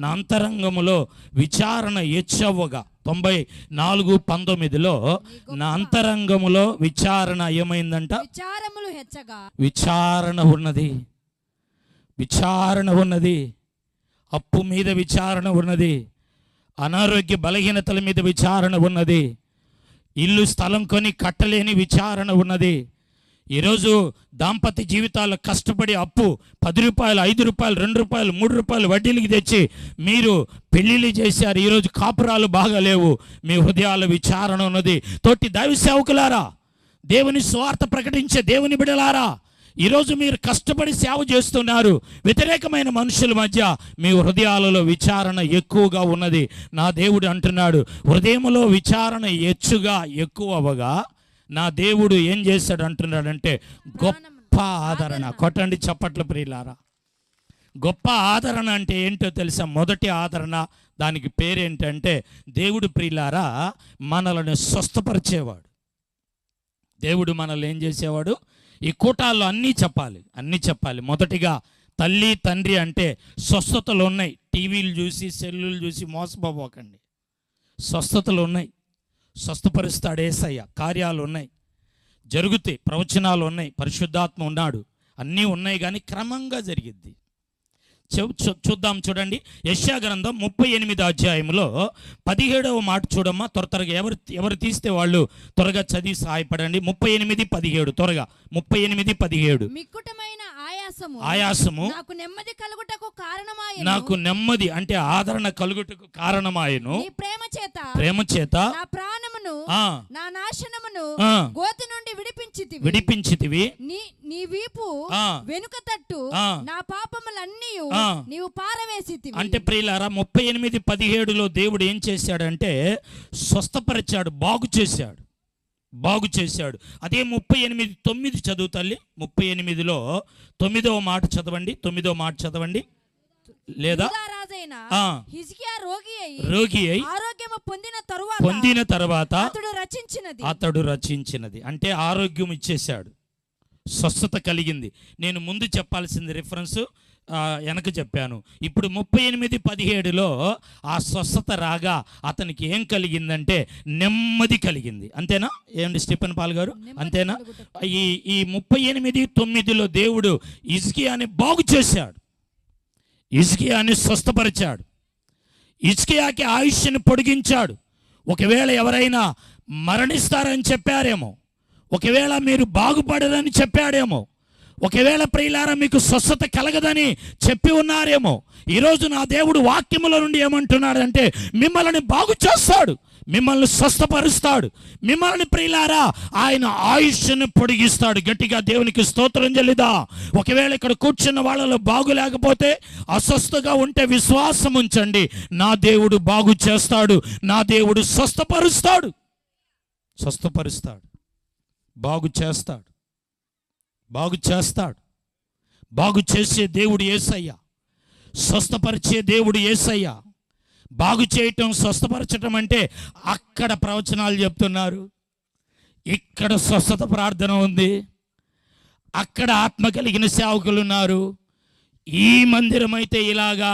నా అంతరంగములో విచారణ హెచ్చవ్వగా. 94:19లో నా అంతరంగములో విచారణ ఏమైందంట? విచారణ ఉన్నది, అప్పు మీద విచారణ ఉన్నది, అనారోగ్య బలహీనతల మీద విచారణ ఉన్నది, ఇల్లు స్థలం కొని కట్టలేని విచారణ ఉన్నది. ఈరోజు దాంపత్య జీవితాల్లో కష్టపడి అప్పు 10 రూపాయలు, 5 రూపాయలు, 2 రూపాయలు, 3 రూపాయలు వడ్డీలకి తెచ్చి మీరు పెళ్ళిళ్ళు చేశారు. ఈరోజు కాపురాలు బాగాలేవు, మీ హృదయాల విచారణ ఉన్నది. తోటి దైవ సేవకులారా, దేవుని స్వార్థ ప్రకటించే దేవుని బిడ్డలారా, ఈరోజు మీరు కష్టపడి సేవ చేస్తున్నారు. వ్యతిరేకమైన మనుషుల మధ్య మీ హృదయాలలో విచారణ ఎక్కువగా ఉన్నది. నా దేవుడు అంటున్నాడు, హృదయంలో విచారణ ఎక్కువ అవ్వగా నా దేవుడు ఏం చేశాడు అంటున్నాడంటే గొప్ప ఆదరణ. కొట్టండి చప్పట్లు ప్రియులారా. గొప్ప ఆదరణ అంటే ఏంటో తెలుసా? మొదటి ఆదరణ, దానికి పేరేంటంటే దేవుడు ప్రియులారా మనల్ని స్వస్థపరిచేవాడు. దేవుడు మనల్ని ఏం చేసేవాడు? ఈ కూటాల్లో అన్నీ చెప్పాలి. మొదటిగా తల్లి తండ్రి అంటే స్వస్థతలు ఉన్నాయి. టీవీలు చూసి సెల్లులు చూసి మోసపోకండి. స్వస్థతలు ఉన్నాయి, స్వస్థపరుస్తాడు యేసయ్య. కార్యాలు ఉన్నాయి, జరుగుతాయి, ప్రవచనాలు ఉన్నాయి, పరిశుద్ధాత్మ ఉన్నాడు, అన్నీ ఉన్నాయి, కానీ క్రమంగా జరిగిద్ది. చూద్దాం, చూడండి. యెషయా గ్రంథం 38వ అధ్యాయంలో 17వ మాట చూడమ్మా. త్వరగా ఎవరు తీస్తే వాళ్ళు త్వరగా చదివి సహాయపడండి. 38:17 త్వరగా. 38:17. మిక్కుటమైన ఆయా ఆయాసము నాకు నెమ్మది కలుగుటకు కారణమాయెను. నాకు నెమ్మది అంటే ఆదరణ కలుగుటకు కారణమాయెను. నీ ప్రేమ చేత నా ప్రాణమును నా నాశనమును గోతి నుండి విడిపించితివి. నీ వీపు వెనుక తట్టు నా పాపములన్నీ నీవు పారవేసితివి. అంటే ప్రియులారా 38:17 దేవుడు ఏం చేశాడంటే స్వస్థపరిచాడు, బాగు చేశాడు. అదే 38:9 చదువు తల్లి. 38లో 9వ మాట చదవండి. లేదా హిజ్కియా రోగి అయి ఆరోగ్యము పొందిన తరువాత అతడు రచించినది అంటే ఆరోగ్యం ఇచ్చేశాడు, స్వస్థత కలిగింది. నేను ముందు చెప్పాల్సింది రిఫరెన్స్ వెనక చెప్పాను. ఇప్పుడు 38:17లో ఆ స్వస్థత రాగా అతనికి ఏం కలిగిందంటే నెమ్మది కలిగింది. అంతేనా? ఏమండి స్టీఫెన్ పాల్ గారు, అంతేనా? ఈ 38:9లో దేవుడు హిజ్కియాని బాగు చేశాడు, హిజ్కియాని స్వస్థపరిచాడు, హిజ్కియాకి ఆయుష్ని పొడిగించాడు. ఒకవేళ ఎవరైనా మరణిస్తారని చెప్పారేమో, ఒకవేళ మీరు బాగుపడరని చెప్పాడేమో, ఒకవేళ ప్రియులారా మీకు స్వస్థత కలగదని చెప్పి ఉన్నారేమో. ఈరోజు నా దేవుడు వాక్యముల నుండి ఏమంటున్నాడంటే మిమ్మల్ని బాగు చేస్తాడు, మిమ్మల్ని స్వస్థపరుస్తాడు, మిమ్మల్ని ప్రియులారా ఆయన ఆయుష్ను పొడిగిస్తాడు. గట్టిగా దేవునికి స్తోత్రం చెల్లిదా. ఒకవేళ ఇక్కడ కూర్చున్న వాళ్ళలో బాగులేకపోతే, అస్వస్థగా ఉంటే విశ్వాసం ఉంచండి, నా దేవుడు బాగు చేస్తాడు, నా దేవుడు స్వస్థపరుస్తాడు, బాగు చేసే దేవుడు యేసయ్య, స్వస్థపరిచే దేవుడు యేసయ్య. బాగు చేయటం, స్వస్థపరచటం అంటే అక్కడ ప్రవచనాలు చెప్తున్నారు, ఇక్కడ స్వస్థత ప్రార్థన ఉంది, అక్కడ ఆత్మ కలిగిన సేవకులు ఉన్నారు. ఈ మందిరం అయితే ఇలాగా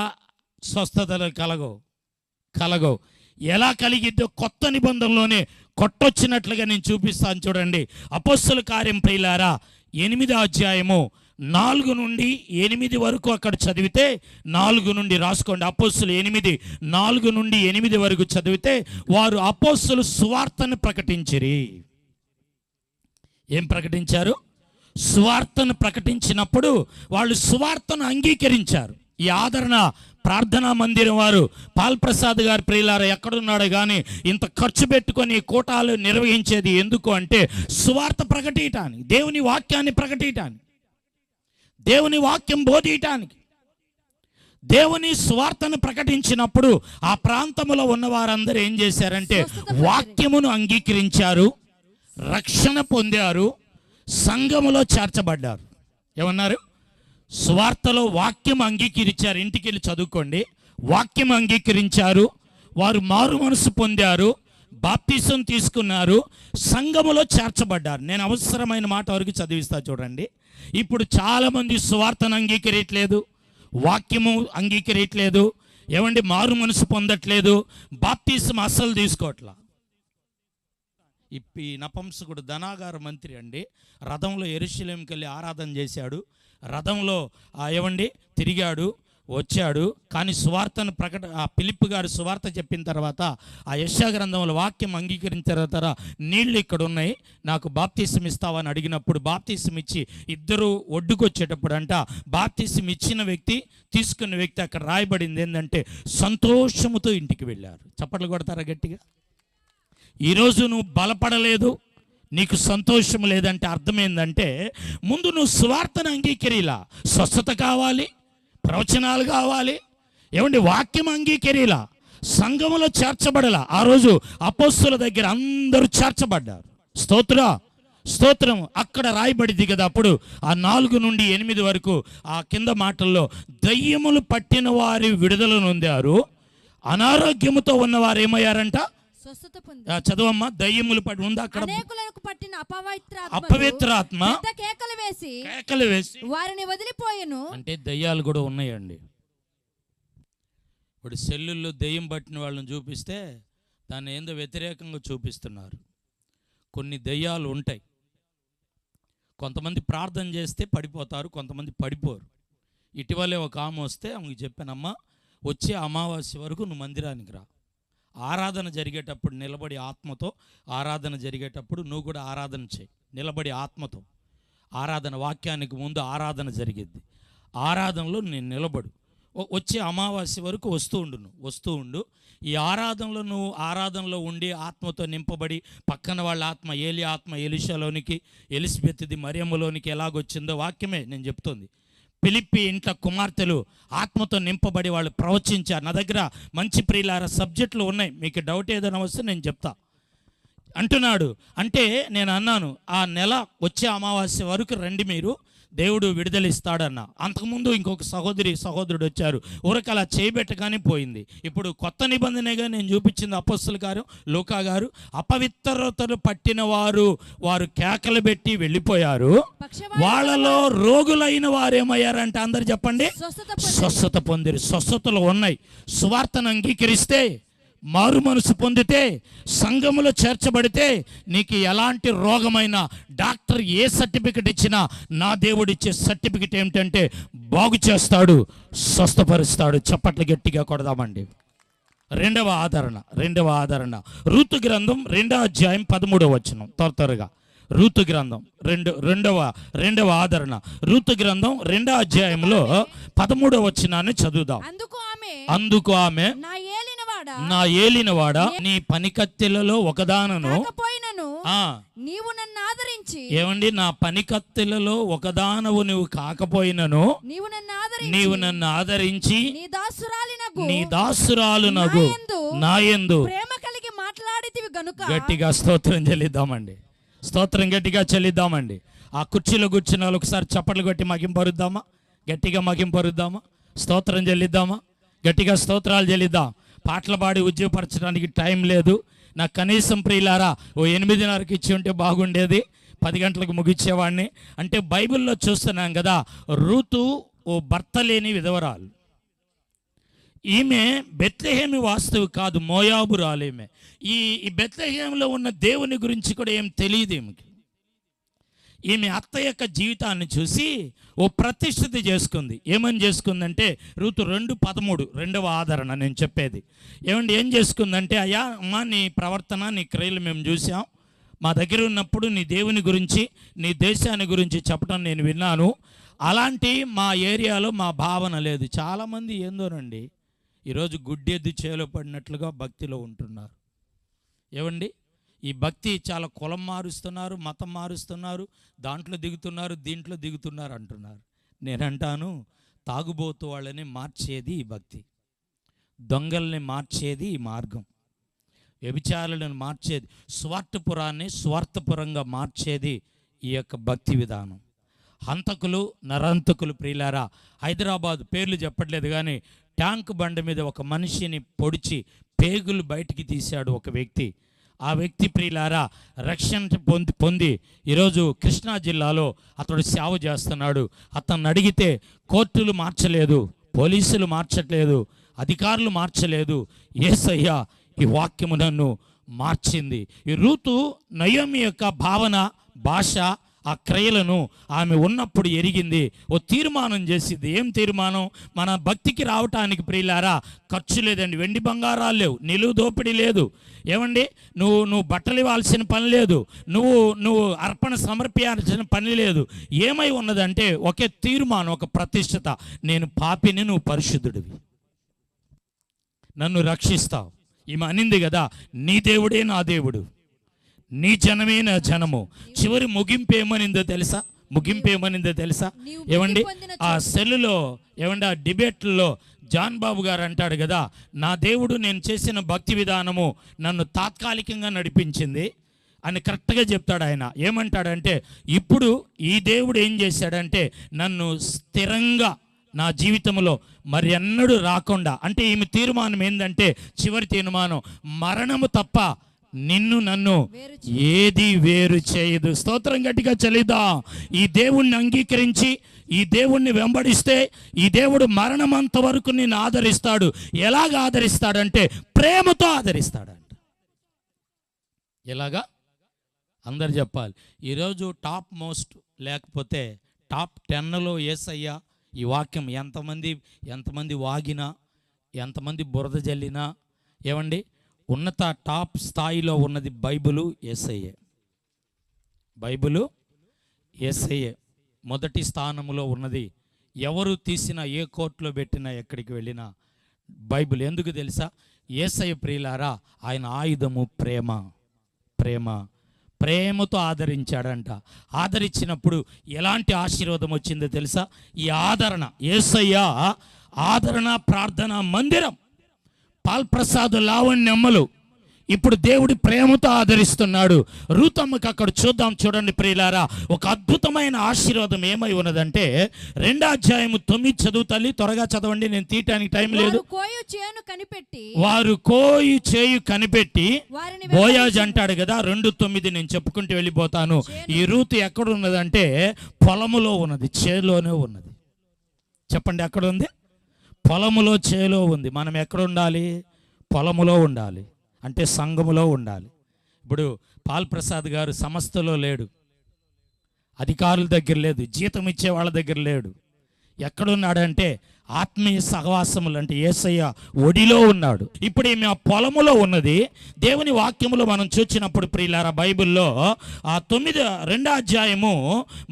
స్వస్థతలు కలగవు. ఎలా కలిగిద్దో కొత్త నిబంధనలోనే కొట్టొచ్చినట్లుగా నేను చూపిస్తాను. చూడండి, అపోస్తలుల కార్యం ప్రియులారా 8వ అధ్యాయము 4 నుండి 8 వరకు అక్కడ చదివితే, 4 నుండి రాసుకోండి. అపోస్తలులు 8:4 నుండి 8 వరకు చదివితే, వారు అపోస్తలులు సువార్తను ప్రకటించిరి. ఏం ప్రకటించారు? సువార్తను ప్రకటించినప్పుడు వాళ్ళు సువార్తను అంగీకరించారు. ఈ ఆదరణ ప్రార్థనా మందిరం వారు పాల్ ప్రసాద్ గారు ప్రియులారా ఎక్కడున్నాడో కానీ ఇంత ఖర్చు పెట్టుకొని కూటాలు నిర్వహించేది ఎందుకు అంటే సువార్త ప్రకటించడానికి, దేవుని వాక్యాన్ని ప్రకటించడానికి, దేవుని వాక్యం బోధించడానికి. దేవుని సువార్తను ప్రకటించినప్పుడు ఆ ప్రాంతంలో ఉన్న వారందరూ ఏం చేశారంటే వాక్యమును అంగీకరించారు, రక్షణ పొందారు, సంఘములో చేర్చబడ్డారు. ఏమన్నారు? సువార్తలో వాక్యం అంగీకరించారు. ఇంటికి వెళ్ళి చదువుకోండి. వాక్యం అంగీకరించారు, వారు మారు మనసు పొందారు, బాప్తిసం తీసుకున్నారు, సంఘములో చేర్చబడ్డారు. నేను అవసరమైన మాట వరకు చదివిస్తా చూడండి. ఇప్పుడు చాలామంది సువార్తను అంగీకరించలేదు, వాక్యము అంగీకరించలేదు, ఏమండి మారు మనసు పొందట్లేదు, బాప్తిసం అస్సలు తీసుకోవట్లా. ఈ నపంసకుడు ధనాగార మంత్రి అండి, రథంలో యెరూషలేముకి వెళ్ళి ఆరాధన చేశాడు, రథంలో ఏమండి తిరిగాడు, వచ్చాడు. కానీ సువార్తను ఆ ఫిలిప్పు గారు సువార్త చెప్పిన తర్వాత ఆ యెషయా గ్రంథంలో వాక్యం అంగీకరించిన తర్వాత నీళ్ళు ఇక్కడ ఉన్నాయి, నాకు బాప్తిసం ఇస్తావని అడిగినప్పుడు బాప్తిసం ఇచ్చి ఇద్దరు ఒడ్డుకొచ్చేటప్పుడు అంట బాప్తిసం ఇచ్చిన వ్యక్తి, తీసుకున్న వ్యక్తి అక్కడ రాయబడింది ఏంటంటే సంతోషముతో ఇంటికి వెళ్ళారు. చప్పట్లు కొడతారా గట్టిగా? ఈరోజు నువ్వు బలపడలేదు, నీకు సంతోషం లేదంటే అర్థమైందంటే ముందు నువ్వు సువార్తను అంగీకరిలా. స్వస్థత కావాలి, ప్రవచనాలు కావాలి, ఏమండి వాక్యం అంగీకరిలా, సంఘములో చేర్చబడలా. ఆ రోజు అపోస్తలుల దగ్గర అందరూ చేర్చబడ్డారు. స్తోత్రం. అక్కడ రాయబడింది కదా. అప్పుడు ఆ 4 నుండి 8 వరకు ఆ కింద మాటల్లో దయ్యములు పట్టిన వారి విడుదల నొందారు, అనారోగ్యముతో ఉన్నవారు ఏమయ్యారంట? చదవమ్మా. దయ్యములు పట్టి ఉంది అక్కడ, పట్టిన అపవిత్రాత్మ కేకలు వేసి వారిని వదిలిపోయెను. అంటే దయ్యాలు కూడా ఉన్నాయండి. ఇప్పుడు సెల్లుల్లో దయ్యం పట్టిన వాళ్ళని చూపిస్తే దాన్ని ఏందో వ్యతిరేకంగా చూపిస్తున్నారు. కొన్ని దయ్యాలు ఉంటాయి. కొంతమంది ప్రార్థన చేస్తే పడిపోతారు, కొంతమంది పడిపోరు. ఇటీవలే ఒక ఆమె వస్తే ఆమెకు చెప్పానమ్మా, వచ్చే అమావాస్య వరకు నువ్వు మందిరానికి రా, ఆరాధన జరిగేటప్పుడు నిలబడి ఆత్మతో ఆరాధన జరిగేటప్పుడు నువ్వు కూడా ఆరాధన చేయి, నిలబడి ఆత్మతో. ఆరాధన వాక్యానికి ముందు ఆరాధన జరిగిద్ది. ఆరాధనలో నేను నిలబడు, వచ్చే అమావాస్య వరకు వస్తూ ఉండు. ఈ ఆరాధనలో నువ్వు ఆరాధనలో ఉండి ఆత్మతో నింపబడి పక్కన వాళ్ళ ఆత్మ ఏలి ఆత్మ ఎలీషాలోనికి, ఎలిజబెత్ది మరియమ్మలోనికి ఎలాగొచ్చిందో వాక్యమే నేను చెప్తుంది. ఫిలిప్పి ఇంట్లో కుమార్తెలు ఆత్మతో నింపబడి వాళ్ళు ప్రవచించారు. నా దగ్గర మంచి ప్రియులార సబ్జెక్టులు ఉన్నాయి, మీకు డౌట్ ఏదైనా వస్తే నేను చెప్తా అంటున్నాడు. అంటే నేను అన్నాను, ఆ నెల వచ్చే అమావాస్య వరకు రండి, మీరు దేవుడు విడుదలిస్తాడన్న. అంతకుముందు ఇంకొక సహోదరుడు వచ్చారు, ఊరక అలా చేయబెట్టగానే పోయింది. ఇప్పుడు కొత్త నిబంధనగా నేను చూపించింది అపొస్తలుల గారు, లూకా గారు. అపవిత్రతలు పట్టిన వారు కేకలు పెట్టి వెళ్ళిపోయారు. వాళ్ళలో రోగులైన వారు ఏమయ్యారంటే అందరు చెప్పండి, స్వస్థత పొందిరు. స్వస్థతలు ఉన్నాయి. సువార్తను అంగీకరిస్తే, మారు మనసు పొందితే, సంఘములో చేర్చబడితే నీకు ఎలాంటి రోగమైనా డాక్టర్ ఏ సర్టిఫికెట్ ఇచ్చినా నా దేవుడు ఇచ్చే సర్టిఫికెట్ ఏమిటంటే బాగు చేస్తాడు, స్వస్థపరుస్తాడు. చప్పట్లు గట్టిగా కొడదామండి. రెండవ ఆదరణ రూతు గ్రంథం 2వ అధ్యాయం 13వ వచనం. త్వరగా రూతు గ్రంథం రెండవ ఆదరణ. రూతు గ్రంథం 2వ అధ్యాయంలో 13వ వచనాన్ని చదువుదాం. అందుకు ఆమె, నా ఏలినవాడా, నీ పనికత్తెలలో ఒకదానను నీవు నన్ను ఆదరించి, ఏమండి, నా పనికత్తెలలో ఒకదానవు నువ్వు కాకపోయినను నీవు నన్ను ఆదరించి నీ దాసురాలునగు నాయందు ప్రేమ కలిగి మాట్లాడితివి గనుక. గట్టిగా స్తోత్రం చెల్లిద్దామండి. గట్టిగా చెల్లిద్దామండి. ఆ కుర్చీలో కూర్చున్న వాళ్ళు ఒకసారి చప్పట్లు కొట్టి మగింపరుద్దామా? గట్టిగా మగింపరుద్దామా? స్తోత్రం చెల్లిద్దామా? గట్టిగా స్తోత్రాలు చెల్లిద్దాం. పాటలు పాడి ఉద్యోగపరచడానికి టైం లేదు. నాకు కనీసం ప్రియులారా 8:30కి ఇచ్చి ఉంటే బాగుండేది, 10 గంటలకు ముగించేవాడిని. అంటే బైబిల్లో చూస్తున్నాం కదా, రూతు ఓ భర్త లేని విధవరాలు. ఈమె బెత్లెహేమి వాస్తవి కాదు, మోయాబురాలు ఈమె. ఈ బెత్లెహేంలో ఉన్న దేవుని గురించి కూడా ఏం తెలియదు ఈమెకి. ఈమె అత్త యొక్క జీవితాన్ని చూసి ఓ ప్రతిష్ఠిత చేసుకుంది. ఏమని చేసుకుందంటే రూతు 2:13 రెండవ ఆదరణ నేను చెప్పేది. ఏం చేసుకుందంటే, అయ్యా అమ్మా, నీ ప్రవర్తన నీ క్రియలు మేము చూసాం, మా దగ్గర ఉన్నప్పుడు నీ దేవుని గురించి నీ దేశాన్ని గురించి చెప్పడం నేను విన్నాను. అలాంటి మా ఏరియాలో మా భావన లేదు. చాలామంది ఏందోనండి ఈరోజు గుడ్డెద్దు చేలో పడినట్లుగా భక్తిలో ఉంటున్నారు. ఏమండి, ఈ భక్తి చాలా కులం మారుస్తున్నారు, మతం మారుస్తున్నారు, దాంట్లో దిగుతున్నారు, దీంట్లో దిగుతున్నారు అంటున్నారు. నేనంటాను, తాగుబోతు వాళ్ళని మార్చేది ఈ భక్తి, దొంగల్ని మార్చేది ఈ మార్గం, వ్యభిచారులను మార్చేది, స్వార్థపురాన్ని స్వార్థపురంగా మార్చేది ఈ యొక్క భక్తి విధానం. హంతకులు, నరహంతకులు ప్రియులారా, హైదరాబాద్ పేర్లు చెప్పట్లేదు కానీ ట్యాంక్ బండ మీద ఒక మనిషిని పొడిచి పేగులు బయటికి తీశాడు ఒక వ్యక్తి. ఆ వ్యక్తి ప్రియులారా రక్షణ పొంది ఈరోజు కృష్ణా జిల్లాలో అతడు సేవ చేస్తున్నాడు. అతన్ని అడిగితే కోర్టులు మార్చలేదు, పోలీసులు మార్చట్లేదు, అధికారులు మార్చలేదు, యేసయ్య ఈ వాక్యము నన్ను మార్చింది. ఈ రూతు నయోమి యొక్క భావన, భాష, ఆ క్రియలను ఆమె ఉన్నప్పుడు ఎరిగింది. ఓ తీర్మానం చేసింది. ఏం తీర్మానం? మన భక్తికి రావటానికి ప్రియులారా ఖర్చు లేదండి, వెండి బంగారాలు లేవు, నిలువు దోపిడీ లేదు. ఏమండి, నువ్వు బట్టలు ఇవ్వాల్సిన పని లేదు, నువ్వు అర్పణ సమర్పించాల్సిన పని లేదు. ఏమై ఉన్నదంటే ఒకే తీర్మానం, ఒక ప్రతిష్ఠత. నేను పాపిని, నువ్వు పరిశుద్ధుడివి, నన్ను రక్షిస్తావు. ఈమె అనింది కదా, నీ దేవుడే నా దేవుడు, నీ జనమే నా జనము. చివరి ముగింపు ఏమనిందో తెలుసా? ఏమండి, ఆ సెల్లులో ఆ డిబేట్లో జాన్ బాబు గారు అంటాడు కదా, నా దేవుడు నేను చేసిన భక్తి విధానము నన్ను తాత్కాలికంగా నడిపించింది అని కరెక్ట్గా చెప్తాడు ఆయన. ఏమంటాడంటే, ఇప్పుడు ఈ దేవుడు ఏం చేశాడంటే నన్ను స్థిరంగా నా జీవితంలో మరి ఎన్నడూ రాకుండా, అంటే ఈమె తీర్మానం ఏంటంటే, చివరి తీర్మానం, మరణము తప్ప నిన్ను నన్ను ఏది వేరు చేయదు. స్తోత్రం గట్టిగా చెల్లిద్దాం. ఈ దేవుణ్ణి అంగీకరించి ఈ దేవుణ్ణి వెంబడిస్తే ఈ దేవుడు మరణమంత వరకు నిన్ను ఆదరిస్తాడు. ఎలాగ ఆదరిస్తాడంటే ప్రేమతో ఆదరిస్తాడంట. ఎలాగా? అందరు చెప్పాలి. ఈరోజు టాప్ మోస్ట్ లేకపోతే టాప్ 10లో యేసయ్య ఈ వాక్యం ఎంతమంది వాగినా, ఎంతమంది బురద జల్లినా, ఏమండి, ఉన్నత టాప్ స్థాయిలో ఉన్నది బైబిలు, యేసయ్యే. మొదటి స్థానంలో ఉన్నది. ఎవరు తీసినా, ఏ కోర్టులో పెట్టినా, ఎక్కడికి వెళ్ళినా బైబిల్. ఎందుకు తెలుసా? యేసయ్య ప్రియులారా, ఆయన ఆయుధము ప్రేమ. ప్రేమతో ఆదరించాడంట. ఆదరించినప్పుడు ఎలాంటి ఆశీర్వాదం వచ్చిందో తెలుసా? ఈ ఆదరణ, యేసయ్య ఆదరణ ప్రార్థన మందిరం, పాల్ప్రసాద్ లావణ్యమ్మలు ఇప్పుడు దేవుడి ప్రేమతో ఆదరిస్తున్నాడు. రూతమ్మకి అక్కడ చూడండి ప్రియులారా, ఒక అద్భుతమైన ఆశీర్వాదం ఏమై ఉన్నదంటే 2వ అధ్యాయము 9 చదువు తల్లి, త్వరగా చదవండి, నేను తీయటానికి టైం లేదు. వారు కోయి చేయు కనిపెట్టి, బోయాజ్ అంటాడు కదా 2:9, నేను చెప్పుకుంటూ వెళ్ళిపోతాను. ఈ రూతు ఎక్కడ ఉన్నదంటే పొలములో ఉన్నది, చేలోనే ఉన్నది. చెప్పండి, ఎక్కడ ఉంది? పొలములో, చేలో ఉంది. మనం ఎక్కడ ఉండాలి? పొలములో ఉండాలి, అంటే సంఘములో ఉండాలి. ఇప్పుడు పాల్ప్రసాద్ గారు సంస్థలో లేడు, అధికారుల దగ్గర లేదు, జీతం ఇచ్చే వాళ్ళ దగ్గర లేడు. ఎక్కడున్నాడంటే ఆత్మీయ సహవాసములు, అంటే యేసయ్య ఒడిలో ఉన్నాడు. ఇప్పుడు ఈమె ఆ పొలములో ఉన్నది. దేవుని వాక్యములో మనం చూచినప్పుడు ప్రియులారా, బైబిల్లో ఆ 2వ అధ్యాయము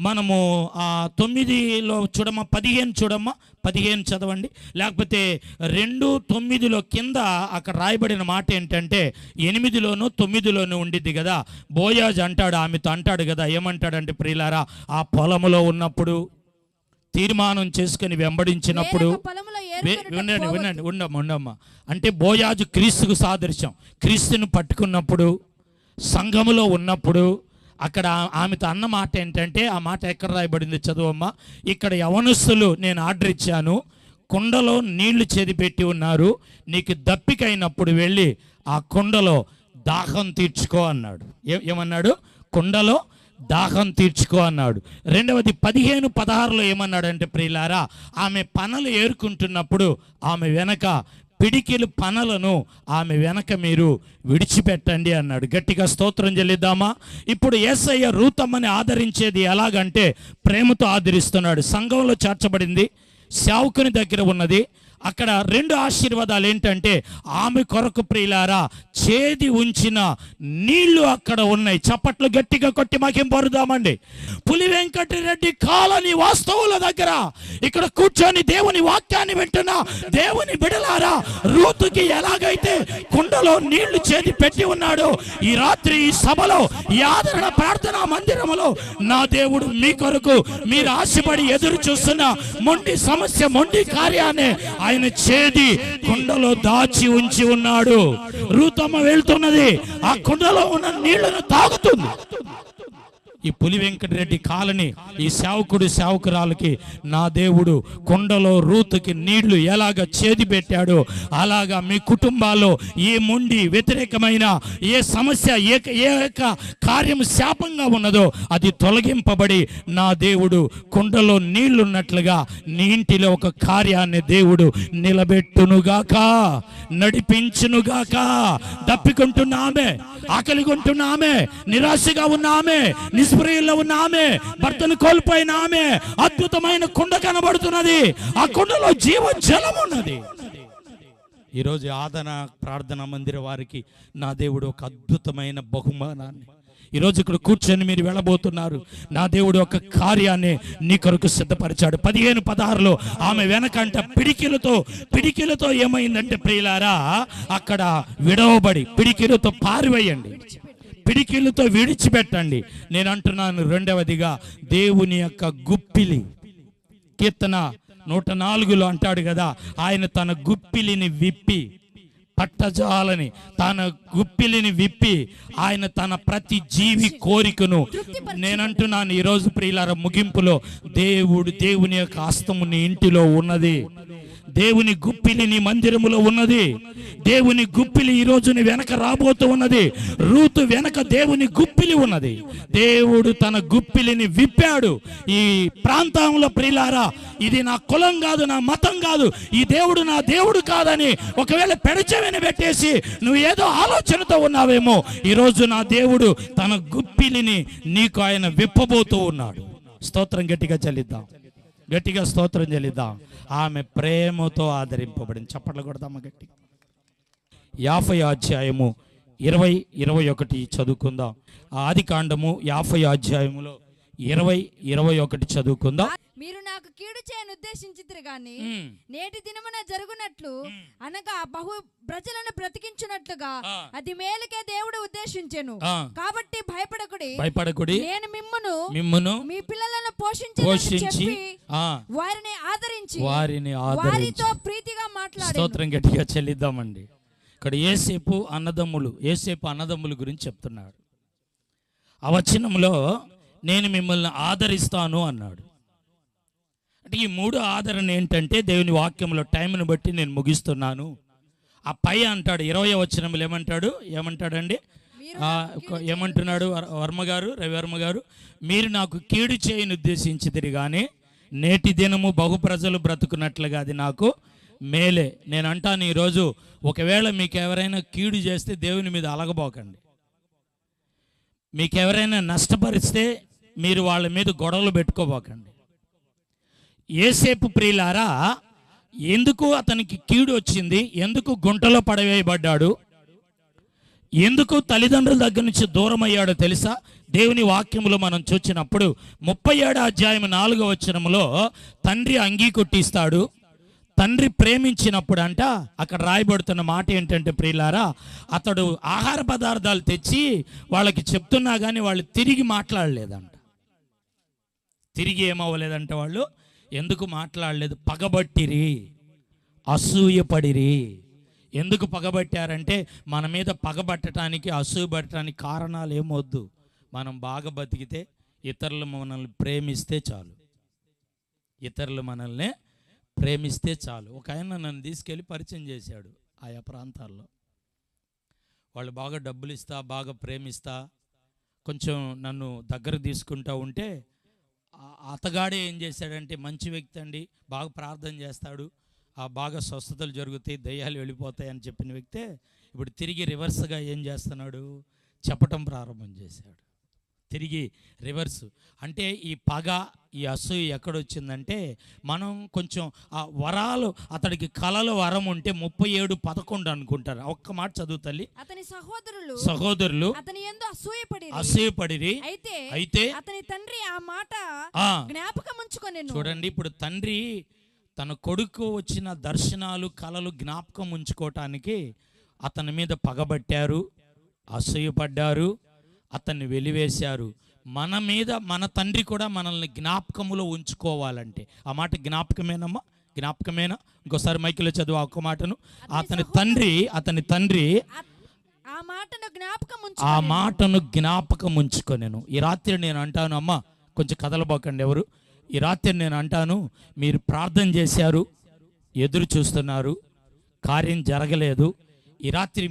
మనము ఆ 9లో చూడమ్మా, 15 చూడమ్మా, 15 చదవండి. లేకపోతే 2:9 కింద అక్కడ రాయబడిన మాట ఏంటంటే 8లోనూ 9లోనూ ఉండిద్ది కదా. బోయాజ్ అంటాడు, ఆమెతో అంటాడు కదా, ఏమంటాడంటే ప్రియులారా, ఆ పొలములో ఉన్నప్పుడు తీర్మానం చేసుకుని వెంబడించినప్పుడు, వినండి ఉండమ్మా, అంటే బోయాజు క్రీస్తుకు సాదృశ్యం. క్రీస్తుని పట్టుకున్నప్పుడు, సంఘములో ఉన్నప్పుడు, అక్కడ ఆమెతో అన్న మాట ఏంటంటే, ఆ మాట ఎక్కడ రాయబడింది చదువమ్మా. ఇక్కడ యవనస్తులు నేను ఆర్డర్ ఇచ్చాను, కుండలో నీళ్లు చెదిపెట్టి ఉన్నారు, నీకు దప్పికైనప్పుడు వెళ్ళి ఆ కుండలో దాహం తీర్చుకో అన్నాడు. ఏమన్నాడు? కుండలో దాహం తీర్చుకో అన్నాడు. 2వది 15-16లో ఏమన్నాడంటే ప్రియులారా, ఆమె పనలు ఏరుకుంటున్నప్పుడు ఆమె వెనక పిడికిలు పనలను ఆమె వెనక మీరు విడిచిపెట్టండి అన్నాడు. గట్టిగా స్తోత్రం చెల్లిద్దామా? ఇప్పుడు యేసయ్య రూతమ్మని ఆదరించేది ఎలాగంటే ప్రేమతో ఆదరిస్తున్నాడు. సంఘంలో చేర్చబడింది, సేవకుని దగ్గర ఉన్నది. అక్కడ 2 ఆశీర్వాదాలు ఏంటంటే, ఆమె కొరకు ప్రియులారా చేది ఉంచిన నీళ్లు అక్కడ ఉన్నాయి. చప్పట్లు గట్టిగా కొట్టి మాకేం పరుదామండి. పులి వెంకటరెడ్డి కాలనీ వాస్తవుల దగ్గర ఇక్కడ కూర్చొని దేవుని వాక్యాన్ని వింటున్నా దేవుని బిడలారా, రూతుకి ఎలాగైతే కుండలో నీళ్లు చేది పెట్టి ఉన్నాడో, ఈ రాత్రి ఈ సభలో, ఈ ఆదరణ ప్రార్థనా మందిరములో నా దేవుడు మీ కొరకు మీరు ఆశపడి ఎదురు చూస్తున్న మొండి సమస్య, మొండి కార్యాన్ని ఆయన చేది కుండలో దాచి ఉంచి ఉన్నాడు. రూతమ్మ వెళ్తున్నది, ఆ కుండలో ఉన్న నీళ్లను తాగుతుంది. ఈ పులి వెంకటరెడ్డి కాలనీ, ఈ సేవకుడు సేవకురాలకి నా దేవుడు కొండలో రూతుకి నీళ్లు ఎలాగ చేది పెట్టాడో, అలాగా మీ కుటుంబాల్లో ఏ మొండి వ్యతిరేకమైన ఏ సమస్య, ఏ కార్యం శాపంగా ఉన్నదో అది తొలగింపబడి నా దేవుడు కొండలో నీళ్లున్నట్లుగా నీ ఇంటిలో ఒక కార్యాన్ని దేవుడు నిలబెట్టునుగాక, నడిపించునుగాక. దప్పికొంటున్న ఆమె, ఆకలిగొంటున్న ఆమె, నిరాశగా ఉన్న ఆమె, నిస్ప్రియుల్లో ఉన్న ఆమె, భర్తను కోల్పోయిన ఆమె, అద్భుతమైన కుండ కనబడుతున్నది. ఆ కుండలో జీవజలం ఉన్నది. ఈరోజు ఆదరణ ప్రార్థన మందిర వారికి నా దేవుడు ఒక అద్భుతమైన బహుమానాన్ని ఈరోజు ఇక్కడ కూర్చొని మీరు వెళ్ళబోతున్నారు. నా దేవుడు ఒక కార్యాన్ని నీ కొరకు సిద్ధపరిచాడు. 15-16లో ఆమె వెనకంట పిడికిలతో ఏమైందంటే ప్రియులారా, అక్కడ విడవబడి పిడికిలతో పారివేయండి, పిడికిలతో విడిచిపెట్టండి. నేను అంటున్నాను, 2వదిగా దేవుని యొక్క గుప్పిలి. కీర్తన 104లో అంటాడు కదా, ఆయన తన గుప్పిలిని విప్పి పట్టజాలని, తన గుప్పిలిని విప్పి ఆయన తన ప్రతి జీవి కోరికను. నేనంటున్నాను ఈరోజు ప్రియులార ముగింపులో, దేవుని యొక్క హస్తము నీ ఇంటిలో ఉన్నది, దేవుని గుప్పిలి నీ మందిరములో ఉన్నది, దేవుని గుప్పిలి ఈ రోజు నీ వెనక రాబోతూ ఉన్నది. రూతు వెనక దేవుని గుప్పిలి ఉన్నది. దేవుడు తన గుప్పిలిని విప్పాడు. ఈ ప్రాంతంలో ప్రియులారా, ఇది నా కులం కాదు, నా మతం కాదు, ఈ దేవుడు నా దేవుడు కాదని ఒకవేళ పెడచెవిని పెట్టేసి నువ్వు ఏదో ఆలోచనతో ఉన్నావేమో, ఈరోజు నా దేవుడు తన గుప్పిలిని నీకు ఆయన విప్పబోతూ ఉన్నాడు. స్తోత్రం గట్టిగా చెల్లిద్దాం, గట్టిగా స్తోత్రం చెల్లిద్దాం. ఆమె ప్రేమతో ఆదరింపబడింది. చప్పట్లు కొడదామా గట్టిగా. 50వ అధ్యాయము 20-21 చదువుకుందాం. ఆదికాండము 50వ అధ్యాయములో 20-21 చదువుకుందాం. మీరు నాకు కీడు చేయను ఉద్దేశించితిరి గాని నేటి దినమున జరుగునట్లు అనగా బహు ప్రజలను బ్రతికించునట్లుగా అది మేలుకే దేవుడు ఉద్దేశించెను. కాబట్టి భయపడకుడి, నేను మిమ్మును మీ పిల్లలను పోషించి వారిని ఆదరించి వారితో ప్రీతిగా మాట్లాడాను. స్తోత్రం గట్టిగా చెల్లిద్దామండి. ఇక్కడ యేసేపు అన్నదమ్ముల గురించి చెప్తున్నాడు. ఆ వచనంలో నేను మిమ్మల్ని ఆదరిస్తాను అన్నాడు. అంటే ఈ 3 ఆదరణ ఏంటంటే దేవుని వాక్యంలో టైంను బట్టి నేను ముగిస్తున్నాను. ఆ పై అంటాడు 20వ వచనంలో ఏమంటాడండి? ఏమంటున్నాడు రవివర్మ గారు? మీరు నాకు కీడు చేయని ఉద్దేశించితిరి కానీ నేటి దినము బహు ప్రజలు బ్రతుకున్నట్లుగా అది నాకు మేలే. నేను అంటాను ఈరోజు, ఒకవేళ మీకు ఎవరైనా కీడు చేస్తే దేవుని మీద అలగబోకండి. మీకు ఎవరైనా నష్టపరిస్తే మీరు వాళ్ళ మీద గొడవలు పెట్టుకోబోకండి. యేసేపు ప్రియులారా, ఎందుకు అతనికి కీడు వచ్చింది? ఎందుకు గుంటలో పడవేయబడ్డాడు? ఎందుకు తల్లిదండ్రుల దగ్గర నుంచి దూరం అయ్యాడో తెలుసా? దేవుని వాక్యములో మనం చూసినప్పుడు 37వ అధ్యాయం 4వ వచనములో తండ్రి అంగీ కొట్టిస్తాడు. తండ్రి ప్రేమించినప్పుడు అంట అక్కడ రాయబడుతున్న మాట ఏంటంటే ప్రియులారా, అతడు ఆహార పదార్థాలు తెచ్చి వాళ్ళకి చెప్తున్నా కానీ వాళ్ళు తిరిగి మాట్లాడలేదంట. తిరిగి ఏమవ్వలేదంట వాళ్ళు. ఎందుకు మాట్లాడలేదు? పగబట్టిరి, అసూయపడిరి. ఎందుకు పగబట్టారంటే మన మీద పగబట్టడానికి, అసూయపడటానికి కారణాలు ఏమొద్దు. మనం బాగా బతికితే, ఇతరులు మనల్ని ప్రేమిస్తే చాలు. ఒక ఆయన నన్ను తీసుకెళ్ళి పరిచయం చేశాడు. ఆయా ప్రాంతాల్లో వాళ్ళు బాగా డబ్బులు ఇస్తా, బాగా ప్రేమిస్తా, కొంచెం నన్ను దగ్గర తీసుకుంటా ఉంటే అతగాడే ఏం చేశాడంటే, మంచి వ్యక్తి అండి, బాగా ప్రార్థన చేస్తాడు, బాగా స్వస్థతలు జరుగుతాయి, దయ్యాలు వెళ్ళిపోతాయి అని చెప్పిన వ్యక్తే ఇప్పుడు తిరిగి రివర్స్గా ఏం చేస్తున్నాడు? చెప్పటం ప్రారంభం చేశాడు. తిరిగి రివర్స్. అంటే ఈ పగ, ఈ అసూయ ఎక్కడొచ్చిందంటే, మనం కొంచెం ఆ వరాలు, అతడికి కళలో వరం ఉంటే 37:11 అనుకుంటారు. ఒక్క మాట చదువు తల్లి. అతని సహోదరులు అతని యందు అసూయపడిరి. అయితే అతని తండ్రి ఆ మాట జ్ఞాపకం ఉంచుకొనెను. చూడండి, ఇప్పుడు తండ్రి తన కొడుకు వచ్చిన దర్శనాలు, కళలు జ్ఞాపకం ఉంచుకోవటానికి అతని మీద పగబట్టారు, అసూయపడ్డారు, అతన్ని వెలివేశారు. మన మీద మన తండ్రి కూడా మనల్ని జ్ఞాపకములో ఉంచుకోవాలంటే, ఆ మాట జ్ఞాపకమేనా? ఇంకోసారి మైకిలో చదువు ఒక్క మాటను. అతని తండ్రి ఆ మాటను జ్ఞాపకం ఉంచుకొనెను. ఈ రాత్రి నేను అంటాను, అమ్మ కొంచెం కదలబోకండి ఎవరు. ఈ రాత్రి నేను అంటాను, మీరు ప్రార్థన చేశారు, ఎదురు చూస్తున్నారు, కార్యం జరగలేదు. ఈ రాత్రి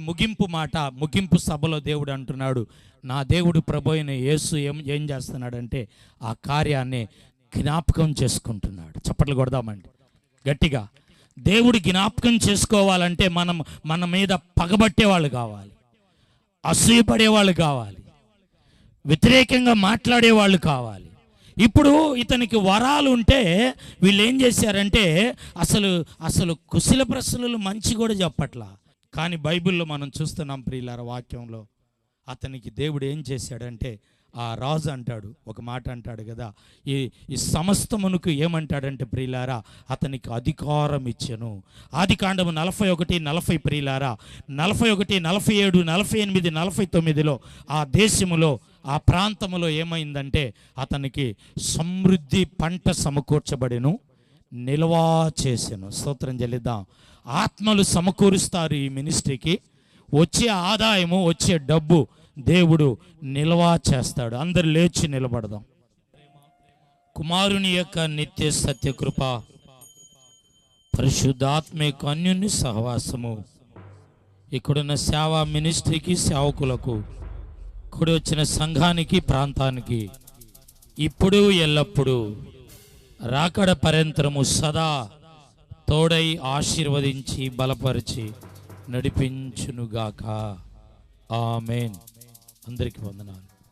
ముగింపు సభలో దేవుడు అంటున్నాడు, నా దేవుడు ప్రభు అయిన యేసు ఏం చేస్తున్నాడంటే ఆ కార్యాన్ని జ్ఞాపకం చేసుకుంటున్నాడు. చప్పట్లు కొడదామండి గట్టిగా. దేవుడు జ్ఞాపకం చేసుకోవాలంటే మన మీద పగబట్టేవాళ్ళు కావాలి, అసూయపడేవాళ్ళు కావాలి, వ్యతిరేకంగా మాట్లాడేవాళ్ళు కావాలి. ఇప్పుడు ఇతనికి వరాలు ఉంటే వీళ్ళు ఏం చేశారంటే అసలు కుశల ప్రశ్నలు మంచి కూడా చెప్పట్లా. కానీ బైబిల్లో మనం చూస్తున్నాం ప్రియులార, వాక్యంలో అతనికి దేవుడు ఏం చేశాడంటే, ఆ రాజు అంటాడు, ఒక మాట అంటాడు కదా, ఈ సమస్తమునకు ఏమంటాడంటే ప్రియులారా, అతనికి అధికారం ఇచ్చెను. ఆదికాండము 41:40 ప్రియులారా, 41, 47, 48, 49లో ఆ దేశములో, ఆ ప్రాంతములో ఏమైందంటే అతనికి సమృద్ధి పంట సమకూర్చబడెను, నిల్వా చేసెను. స్తోత్రం చెల్లిద్దాం. ఆత్మలు సమకూరుస్తారు ఈ మినిస్ట్రీకి. వచ్చే ఆదాయము, వచ్చే డబ్బు దేవుడు నిల్వా చేస్తాడు. అందరు లేచి నిలబడదాం. కుమారుని యొక్క నిత్య సత్యకృప, పరిశుద్ధాత్మ యొక్క అన్యోన్య సహవాసము ఇక్కడున్న సేవా మినిస్ట్రీకి, సేవకులకు, ఇక్కడ వచ్చిన సంఘానికి, ప్రాంతానికి ఇప్పుడు ఎల్లప్పుడూ రాకడ పర్యంతరము సదా తోడై ఆశీర్వదించి బలపరిచి నడిపించునుగాక. ఆమేన్. అందరికీ వందనాలు.